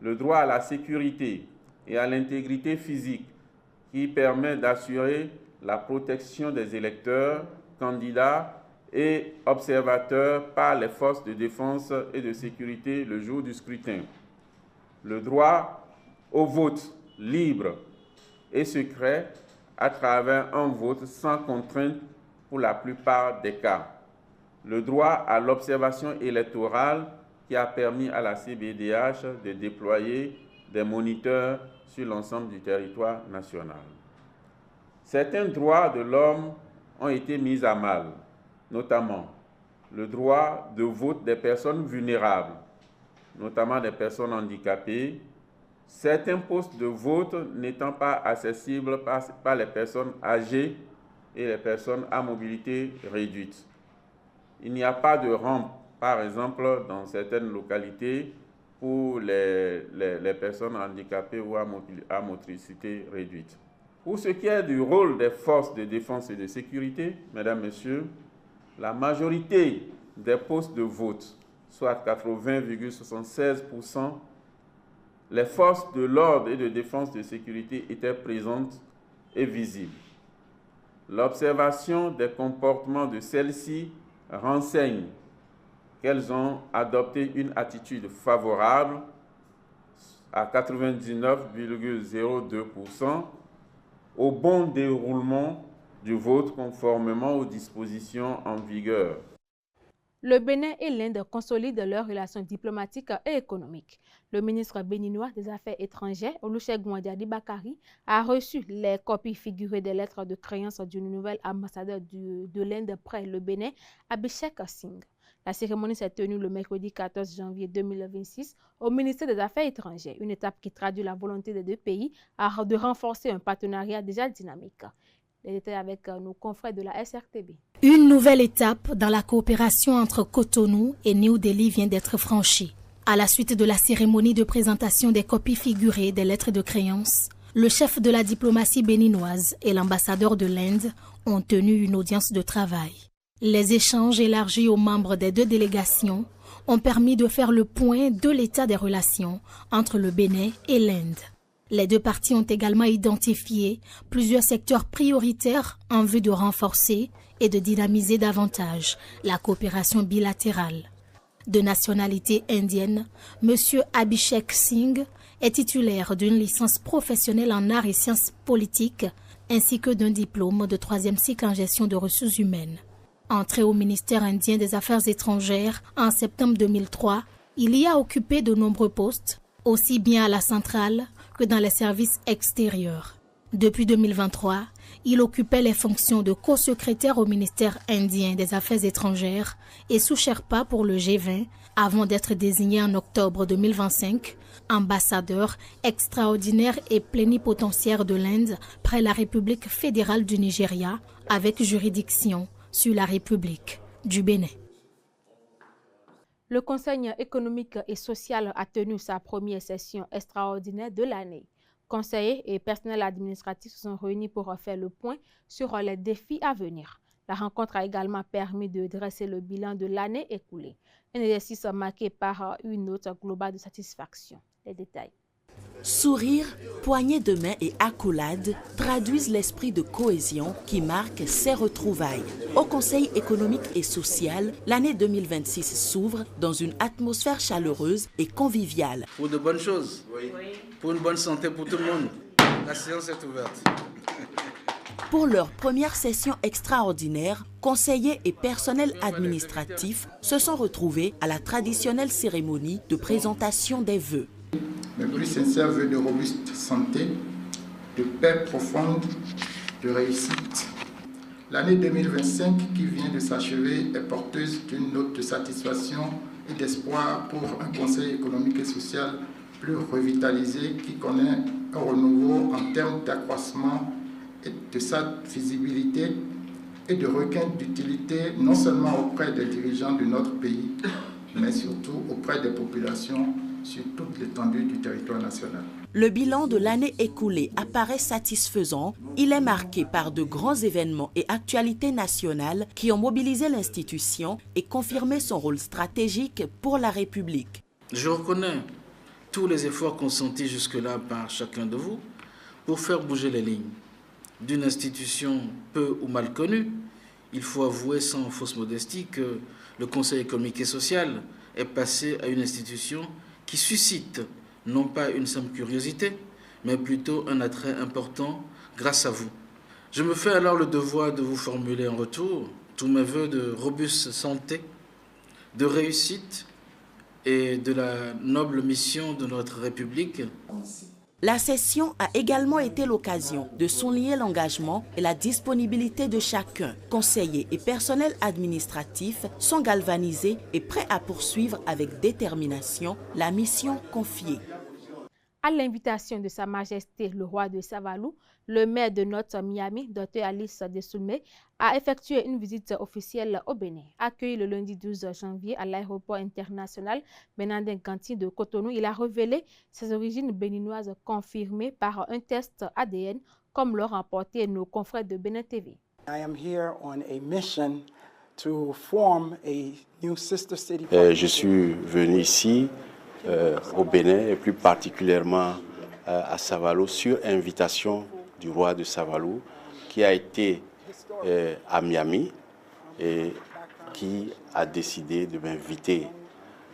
le droit à la sécurité et à l'intégrité physique qui permet d'assurer la protection des électeurs, candidats et observateurs par les forces de défense et de sécurité le jour du scrutin, le droit au vote libre et secret à travers un vote sans contrainte pour la plupart des cas, le droit à l'observation électorale qui a permis à la CBDH de déployer des moniteurs sur l'ensemble du territoire national. Certains droits de l'homme ont été mis à mal, notamment le droit de vote des personnes vulnérables, notamment des personnes handicapées, certains postes de vote n'étant pas accessibles par les personnes âgées et les personnes à mobilité réduite. Il n'y a pas de rampe, par exemple, dans certaines localités pour les personnes handicapées ou à motricité réduite. Pour ce qui est du rôle des forces de défense et de sécurité, mesdames, messieurs, la majorité des postes de vote, soit 80,76%, les forces de l'ordre et de défense de sécurité étaient présentes et visibles. L'observation des comportements de celles-ci renseigne qu'elles ont adopté une attitude favorable à 99,02% au bon déroulement du vote conformément aux dispositions en vigueur. Le Bénin et l'Inde consolident leurs relations diplomatiques et économiques. Le ministre béninois des Affaires étrangères, Olusegun Adiadi Bakari, a reçu les copies figurées des lettres de créance du nouvel ambassadeur de l'Inde près le Bénin, Abhishek Singh. La cérémonie s'est tenue le mercredi 14 janvier 2026 au ministère des Affaires étrangères, une étape qui traduit la volonté des deux pays de renforcer un partenariat déjà dynamique. Les détails avec nos confrères de la SRTB. Une nouvelle étape dans la coopération entre Cotonou et New Delhi vient d'être franchie. À la suite de la cérémonie de présentation des copies figurées des lettres de créance, le chef de la diplomatie béninoise et l'ambassadeur de l'Inde ont tenu une audience de travail. Les échanges élargis aux membres des deux délégations ont permis de faire le point de l'état des relations entre le Bénin et l'Inde. Les deux parties ont également identifié plusieurs secteurs prioritaires en vue de renforcer et de dynamiser davantage la coopération bilatérale. De nationalité indienne, M. Abhishek Singh est titulaire d'une licence professionnelle en arts et sciences politiques ainsi que d'un diplôme de 3e cycle en gestion de ressources humaines. Entré au ministère indien des Affaires étrangères en septembre 2003, il y a occupé de nombreux postes, aussi bien à la centrale que dans les services extérieurs. Depuis 2023, il occupait les fonctions de co-secrétaire au ministère indien des Affaires étrangères et sous-Sherpa pour le G20 avant d'être désigné en octobre 2025 ambassadeur extraordinaire et plénipotentiaire de l'Inde près la République fédérale du Nigeria avec juridiction sur la République du Bénin. Le Conseil économique et social a tenu sa première session extraordinaire de l'année. Conseillers et personnels administratifs se sont réunis pour faire le point sur les défis à venir. La rencontre a également permis de dresser le bilan de l'année écoulée. Un exercice marqué par une note globale de satisfaction. Les détails. Sourire, poignées de main et accolades traduisent l'esprit de cohésion qui marque ces retrouvailles. Au Conseil économique et social, l'année 2026 s'ouvre dans une atmosphère chaleureuse et conviviale. Pour de bonnes choses, oui. Pour une bonne santé pour tout le monde. La séance est ouverte. Pour leur première session extraordinaire, conseillers et personnels administratifs se sont retrouvés à la traditionnelle cérémonie de présentation des vœux. Mes plus sincères vœux de robuste santé, de paix profonde, de réussite. L'année 2025 qui vient de s'achever est porteuse d'une note de satisfaction et d'espoir pour un conseil économique et social plus revitalisé qui connaît un renouveau en termes d'accroissement et de sa visibilité et de regain d'utilité non seulement auprès des dirigeants de notre pays, mais surtout auprès des populations sur toute l'étendue du territoire national. Le bilan de l'année écoulée apparaît satisfaisant. Il est marqué par de grands événements et actualités nationales qui ont mobilisé l'institution et confirmé son rôle stratégique pour la République. Je reconnais tous les efforts consentis jusque-là par chacun de vous pour faire bouger les lignes. D'une institution peu ou mal connue, il faut avouer sans fausse modestie que le Conseil économique et social est passé à une institution qui suscite non pas une simple curiosité, mais plutôt un attrait important grâce à vous. Je me fais alors le devoir de vous formuler en retour tous mes vœux de robuste santé, de réussite et de la noble mission de notre République. La session a également été l'occasion de souligner l'engagement et la disponibilité de chacun. Conseillers et personnels administratifs sont galvanisés et prêts à poursuivre avec détermination la mission confiée. À l'invitation de Sa Majesté le roi de Savalou, le maire de North Miami, Dr Alice Desoulmé, a effectué une visite officielle au Bénin. Accueilli le lundi 12 janvier à l'aéroport international Benandin Kanti de Cotonou, il a révélé ses origines béninoises confirmées par un test ADN, comme l'ont rapporté nos confrères de Bénin TV. I am here on a mission to form a new sister city. Je suis venu ici au Bénin et plus particulièrement à Savalou sur invitation du roi de Savalou qui a été à Miami et qui a décidé de m'inviter.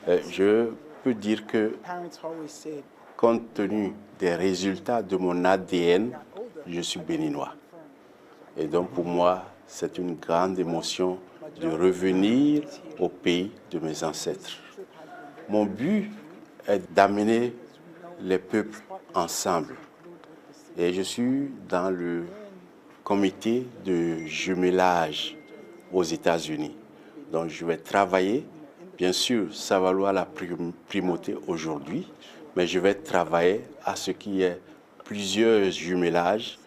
Je peux dire que compte tenu des résultats de mon ADN, je suis béninois. Et donc pour moi, c'est une grande émotion de revenir au pays de mes ancêtres. Mon but est d'amener les peuples ensemble. Et je suis dans le comité de jumelage aux États-Unis. Donc je vais travailler, bien sûr, Savalou a la primauté aujourd'hui, mais je vais travailler à ce qu'il y ait plusieurs jumelages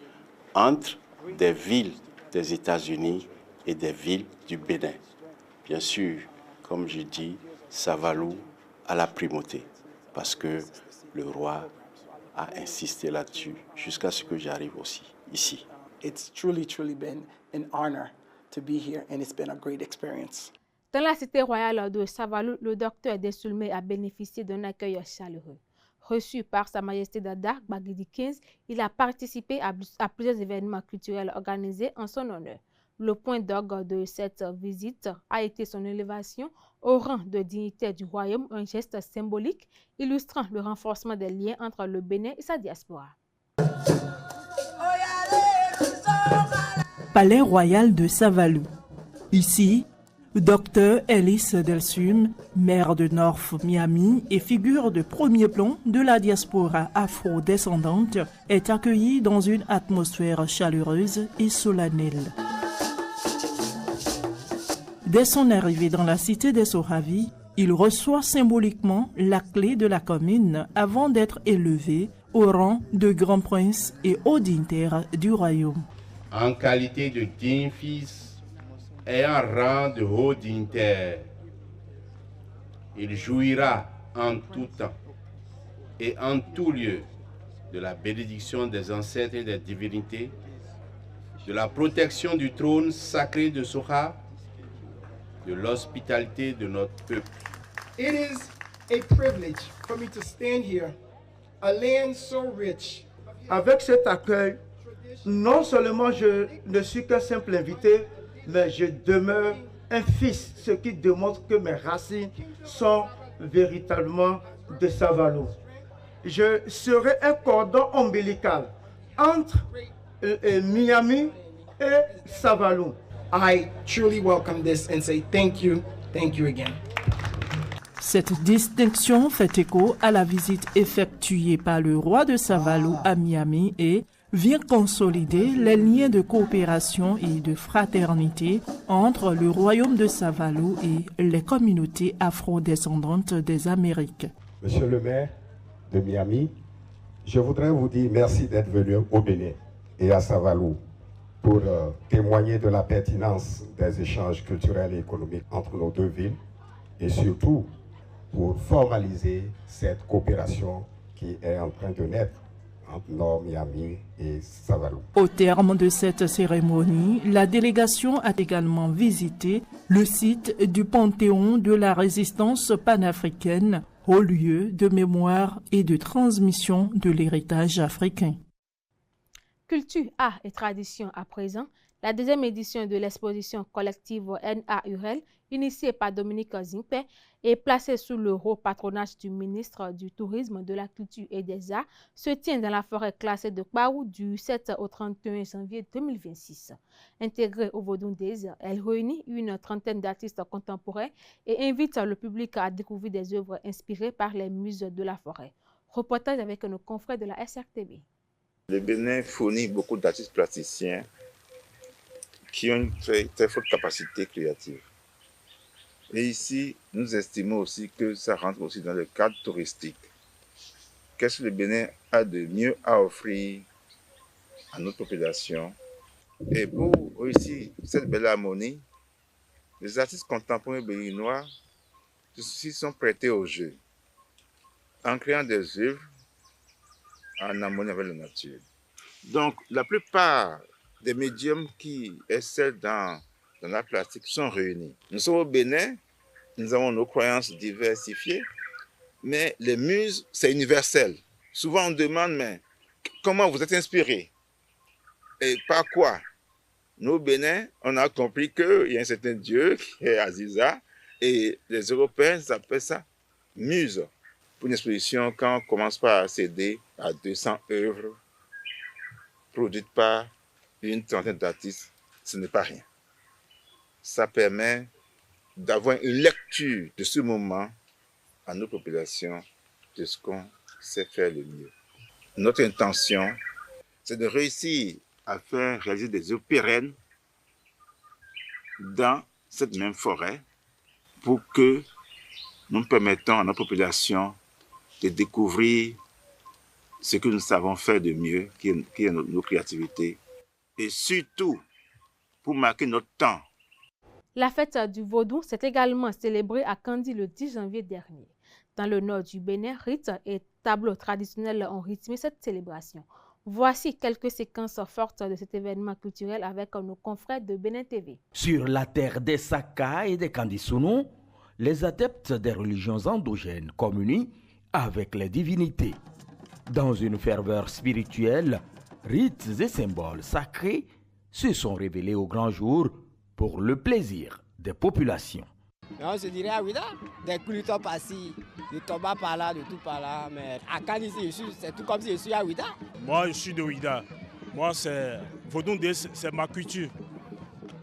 entre des villes des États-Unis et des villes du Bénin. Bien sûr, comme je dis, Savalou a la primauté parce que le roi a insisté là-dessus jusqu'à ce que j'arrive aussi ici. It's truly been an honor to be here and it's been a great experience. Dans la cité royale de Savalou, le docteur Desoulmé a bénéficié d'un accueil chaleureux. Reçu par Sa Majesté Dada Bagidi XV, il a participé à plusieurs événements culturels organisés en son honneur. Le point d'orgue de cette visite a été son élévation au rang de dignitaire du royaume, un geste symbolique illustrant le renforcement des liens entre le Bénin et sa diaspora. Palais royal de Savalou. Ici, Dr Alice Desoulmé, maire de North Miami et figure de premier plan de la diaspora afro-descendante, est accueilli dans une atmosphère chaleureuse et solennelle. Dès son arrivée dans la cité des Soravis, il reçoit symboliquement la clé de la commune avant d'être élevé au rang de grand prince et haut dignitaire du royaume. En qualité de digne fils et en rang de haut dignitaire, il jouira en tout temps et en tout lieu de la bénédiction des ancêtres et des divinités, de la protection du trône sacré de Soha, de l'hospitalité de notre peuple. It is a privilege for me to stand here, a land so rich. Avec cet accueil, non seulement je ne suis qu'un simple invité, mais je demeure un fils, ce qui démontre que mes racines sont véritablement de Savalou. Je serai un cordon ombilical entre Miami et Savalou. I truly welcome this and say thank you again. Cette distinction fait écho à la visite effectuée par le roi de Savalou à Miami et vient consolider les liens de coopération et de fraternité entre le royaume de Savalou et les communautés afro-descendantes des Amériques. Monsieur le maire de Miami, je voudrais vous dire merci d'être venu au Bénin et à Savalou pour témoigner de la pertinence des échanges culturels et économiques entre nos deux villes et surtout pour formaliser cette coopération qui est en train de naître entre Nord Miami et Savalou. Au terme de cette cérémonie, la délégation a également visité le site du Panthéon de la résistance panafricaine, haut lieu de mémoire et de transmission de l'héritage africain. Culture, art et tradition à présent, la deuxième édition de l'exposition collective NAURL, initiée par Dominique Zimpe et placée sous le haut patronage du ministre du Tourisme, de la Culture et des Arts, se tient dans la forêt classée de Kpaou du 7 au 31 janvier 2026. Intégrée au Vodun Days, elle réunit une trentaine d'artistes contemporains et invite le public à découvrir des œuvres inspirées par les muses de la forêt. Reportage avec nos confrères de la SRTV. Le Bénin fournit beaucoup d'artistes plasticiens qui ont une très forte capacité créative. Et ici, nous estimons aussi que ça rentre aussi dans le cadre touristique. qu'est-ce que le Bénin a de mieux à offrir à notre population. Et pour réussir cette belle harmonie, les artistes contemporains béninois se sont prêtés au jeu, en créant des œuvres en harmonie avec la nature. Donc, la plupart des médiums qui excellent dans l'art plastique sont réunis. Nous sommes au Bénin, nous avons nos croyances diversifiées, mais les muses, c'est universel. Souvent, on demande, mais comment vous êtes inspiré? Et par quoi? Nous, au Bénin, on a compris qu'il y a un certain Dieu qui est Aziza, et les Européens appellent ça muse. Pour une exposition, quand on commence par accéder à 200 œuvres produites par une trentaine d'artistes, ce n'est pas rien. Ça permet d'avoir une lecture de ce moment à nos populations, de ce qu'on sait faire le mieux. Notre intention, c'est de réussir à faire réaliser des œuvres pérennes dans cette même forêt pour que nous permettons à notre population de découvrir ce que nous savons faire de mieux, qui est nos créativités, et surtout pour marquer notre temps. La fête du Vaudou s'est également célébrée à Kandi le 10 janvier dernier. Dans le nord du Bénin, rites et tableaux traditionnels ont rythmé cette célébration. Voici quelques séquences fortes de cet événement culturel avec nos confrères de Bénin TV. Sur la terre des Saka et des Kandisounou, les adeptes des religions endogènes communient avec les divinités. Dans une ferveur spirituelle, rites et symboles sacrés se sont révélés au grand jour pour le plaisir des populations. On se dirait, ah oui, des cultures par-ci, de Toba par là, de tout par là. Mais à Kandi, c'est tout comme si je suis à Ouida. Moi, je suis de Ouida. Moi, c'est Vaudou, c'est ma culture.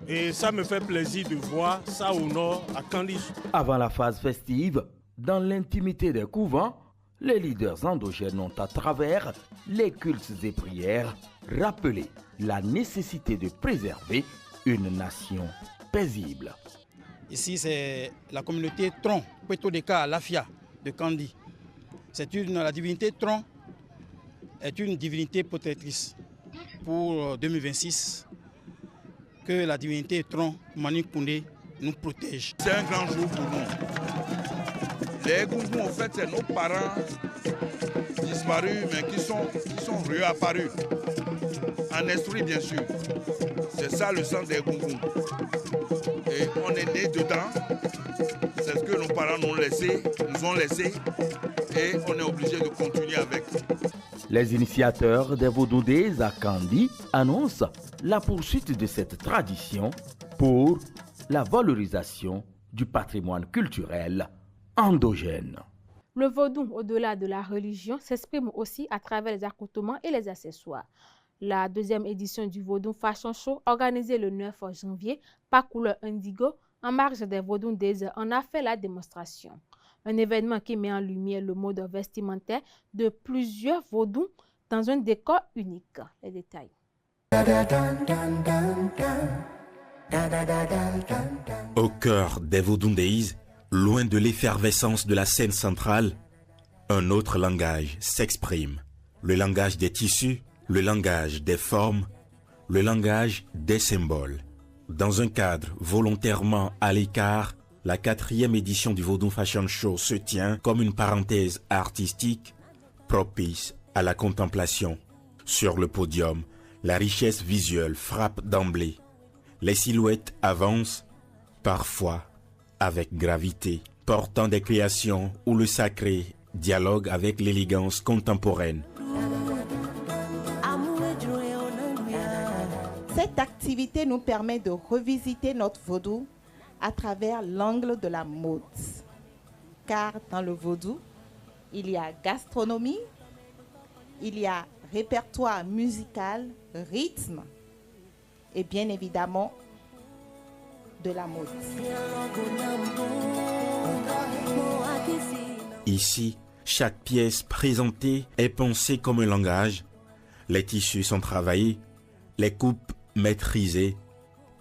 Et ça me fait plaisir de voir ça au nord, à Kandi. Avant la phase festive, dans l'intimité des couvents, les leaders endogènes ont, à travers les cultes et prières, rappelé la nécessité de préserver une nation paisible. Ici, c'est la communauté Tron, Puerto de Ka, Lafia, de Kandi. La divinité Tron est une divinité protectrice pour 2026. Que la divinité Tron, Manu Koundé, nous protège. C'est un grand jour pour nous. Les Gungun, en fait, c'est nos parents disparus, mais qui sont réapparus. En esprit, bien sûr. C'est ça le sens des Gungun. Et on est né dedans. C'est ce que nos parents nous ont laissé. Et on est obligé de continuer avec. Les initiateurs des Vaudou Days à Kandi annoncent la poursuite de cette tradition pour la valorisation du patrimoine culturel endogène. Le vaudou, au-delà de la religion, s'exprime aussi à travers les accoutrements et les accessoires. La deuxième édition du Vaudou Fashion Show, organisée le 9 janvier par Couleur Indigo, en marge des Vaudou Days, en a fait la démonstration. Un événement qui met en lumière le mode vestimentaire de plusieurs vaudous dans un décor unique. Les détails. Au cœur des Vaudou Days, loin de l'effervescence de la scène centrale, un autre langage s'exprime. Le langage des tissus, le langage des formes, le langage des symboles. Dans un cadre volontairement à l'écart, la 4e édition du Vaudou Fashion Show se tient comme une parenthèse artistique propice à la contemplation. Sur le podium, la richesse visuelle frappe d'emblée. Les silhouettes avancent, parfois avec gravité, portant des créations où le sacré dialogue avec l'élégance contemporaine. Cette activité nous permet de revisiter notre vaudou à travers l'angle de la mode. Car dans le vaudou, il y a gastronomie, il y a répertoire musical, rythme et bien évidemment de la mode. Ici, chaque pièce présentée est pensée comme un langage. Les tissus sont travaillés, les coupes maîtrisées,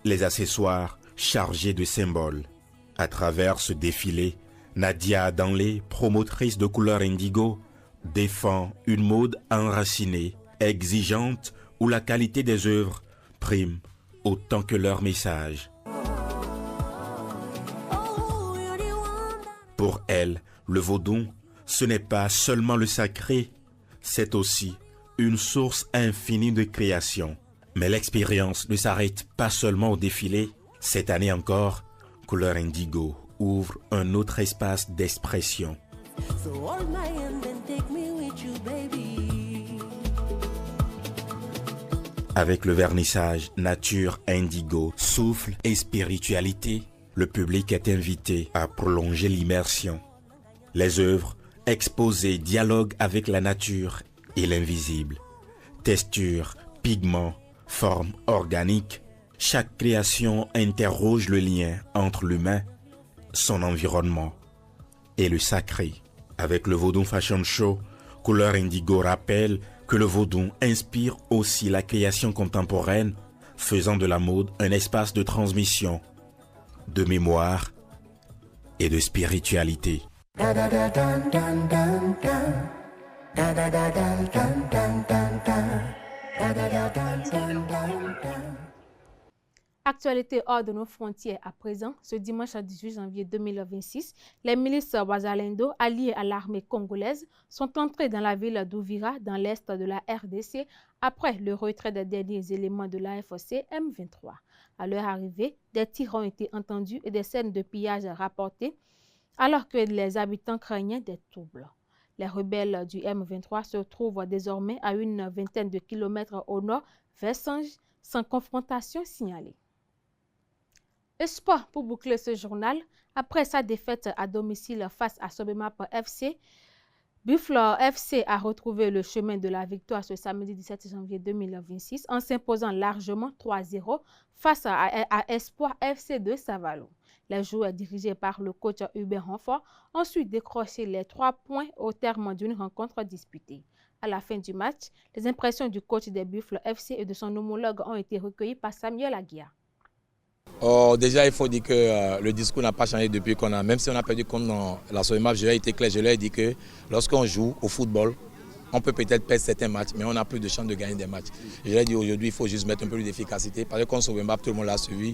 les accessoires chargés de symboles. À travers ce défilé, Nadia Danlé, promotrice de Couleur Indigo, défend une mode enracinée, exigeante, où la qualité des œuvres prime autant que leur message. Pour elle, le vaudou, ce n'est pas seulement le sacré, c'est aussi une source infinie de création. Mais l'expérience ne s'arrête pas seulement au défilé. Cette année encore, Couleur Indigo ouvre un autre espace d'expression. Avec le vernissage Nature Indigo, souffle et spiritualité, le public est invité à prolonger l'immersion. Les œuvres exposées dialoguent avec la nature et l'invisible. Texture, pigments, forme organique, chaque création interroge le lien entre l'humain, son environnement et le sacré. Avec le Vaudou Fashion Show, Couleur Indigo rappelle que le vaudou inspire aussi la création contemporaine, faisant de la mode un espace de transmission, de mémoire et de spiritualité. Actualité hors de nos frontières à présent, ce dimanche 18 janvier 2026, les milices Wazalendo, alliées à l'armée congolaise, sont entrées dans la ville d'Ouvira, dans l'est de la RDC, après le retrait des derniers éléments de l'AFC M23. À leur arrivée, des tirs ont été entendus et des scènes de pillage rapportées, alors que les habitants craignaient des troubles. Les rebelles du M23 se trouvent désormais à une vingtaine de kilomètres au nord, vers Sange, sans confrontation signalée. Espoir pour boucler ce journal, après sa défaite à domicile face à Sobemap FC, Buffalo FC a retrouvé le chemin de la victoire ce samedi 17 janvier 2026 en s'imposant largement 3-0 face à Espoir FC de Savalo. Les joueurs dirigés par le coach Hubert Renfort ont ensuite décroché les 3 points au terme d'une rencontre disputée. À la fin du match, les impressions du coach des Buffalo FC et de son homologue ont été recueillies par Samuel Aguia. Déjà, il faut dire que le discours n'a pas changé depuis qu'on a, même si on a perdu contre la Sobemap, je l'ai été clair, je leur ai dit que lorsqu'on joue au football, on peut peut-être perdre certains matchs, mais on n'a plus de chance de gagner des matchs. Je l'ai dit aujourd'hui, il faut juste mettre un peu plus d'efficacité, parce que contre Sobemap, tout le monde l'a suivi.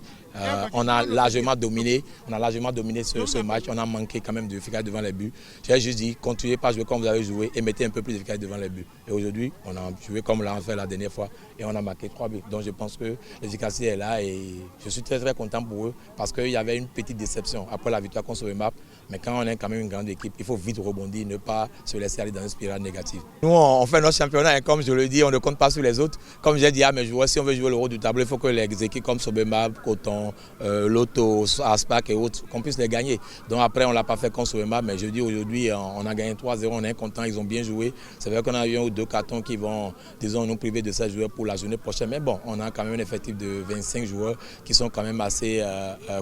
On a largement dominé ce match, on a manqué quand même d'efficacité devant les buts. J'ai juste dit, continuez pas à jouer comme vous avez joué et mettez un peu plus d'efficacité devant les buts. Et aujourd'hui, on a joué comme on l'a fait la dernière fois et on a marqué 3 buts. Donc je pense que l'efficacité est là et je suis très très content pour eux parce qu'il y avait une petite déception après la victoire contre Sobemap. Mais quand on est quand même une grande équipe, il faut vite rebondir, ne pas se laisser aller dans une spirale négative. Nous, on fait notre championnat et comme je le dis, on ne compte pas sur les autres. Comme j'ai dit à mes joueurs, si on veut jouer le haut du tableau, il faut que les équipes comme Sobemap, Coton, Lotto, Aspac et autres, qu'on puisse les gagner. Donc après, on ne l'a pas fait contre Sobemap, mais je dis aujourd'hui, on a gagné 3-0, on est content, ils ont bien joué. C'est vrai qu'on a eu 1 ou 2 cartons qui vont, disons, nous priver de 16 joueurs pour la journée prochaine. Mais bon, on a quand même un effectif de 25 joueurs qui sont quand même assez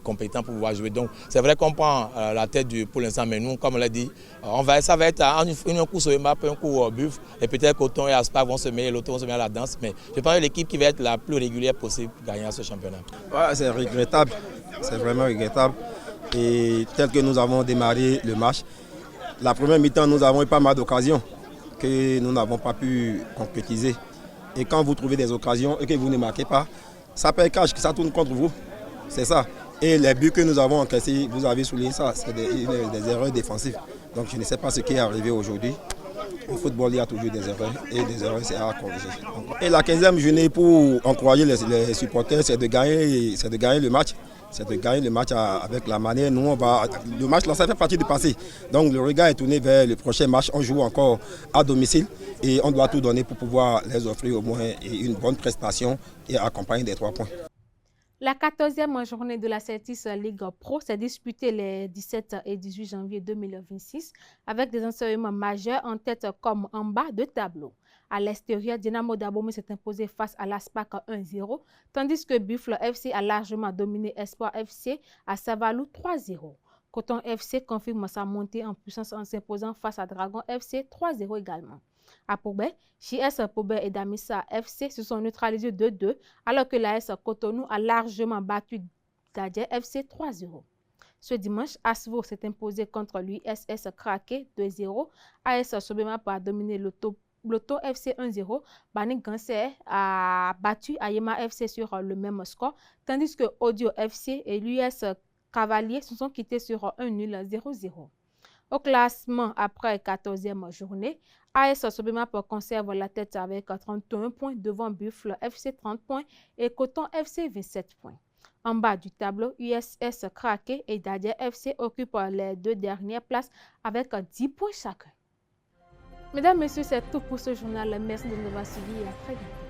compétents pour pouvoir jouer. Donc c'est vrai qu'on prend la tête pour l'instant, mais nous, comme on l'a dit, ça va être un coup Sobemap, un coup Buff, et peut-être Coton et Aspac vont se mêler, Lotto vont se mêler à la danse. Mais je pense que l'équipe qui va être la plus régulière possible pour gagner ce championnat. Ouais, c'est regrettable, c'est vraiment regrettable. Et tel que nous avons démarré le match, la première mi-temps, nous avons eu pas mal d'occasions que nous n'avons pas pu concrétiser. Et quand vous trouvez des occasions et que vous ne marquez pas, ça perd cash, que ça tourne contre vous. C'est ça. Et les buts que nous avons encaissés, vous avez souligné ça, c'est des erreurs défensives. Donc je ne sais pas ce qui est arrivé aujourd'hui. Au football, il y a toujours des erreurs et des erreurs, c'est à corriger. Et la 15e journée pour encourager les supporters, c'est de gagner le match. C'est de gagner le match avec la manière. Nous, le match, là, ça fait partie du passé. Donc le regard est tourné vers le prochain match. On joue encore à domicile et on doit tout donner pour pouvoir les offrir au moins une bonne prestation et accompagner des 3 points. La 14e journée de la Celtics League Pro s'est disputée les 17 et 18 janvier 2026 avec des enseignements majeurs en tête comme en bas de tableau. À l'extérieur, Dynamo Dabomey s'est imposé face à l'Aspac 1-0, tandis que Buffalo FC a largement dominé Espoir FC à Savalou 3-0. Coton FC confirme sa montée en puissance en s'imposant face à Dragon FC 3-0 également. À Poubet, JS Poubet et Damissa FC se sont neutralisés 2-2, alors que l'AS Cotonou a largement battu Gadier FC 3-0. Ce dimanche, Asvo s'est imposé contre l'USS Krake 2-0. AS Sobema a dominé Loto FC 1-0. Banik Ganser a battu Ayema FC sur le même score, tandis que Audio FC et l'US Cavalier se sont quittés sur un nul 0-0. Au classement, après 14e journée, AS Sobema conserve la tête avec 31 points devant Buffle FC 30 points et Coton FC 27 points. En bas du tableau, USS Krake et Dadia FC occupent les 2 dernières places avec 10 points chacun. Mesdames, Messieurs, c'est tout pour ce journal. Merci de nous avoir suivis et à très bientôt.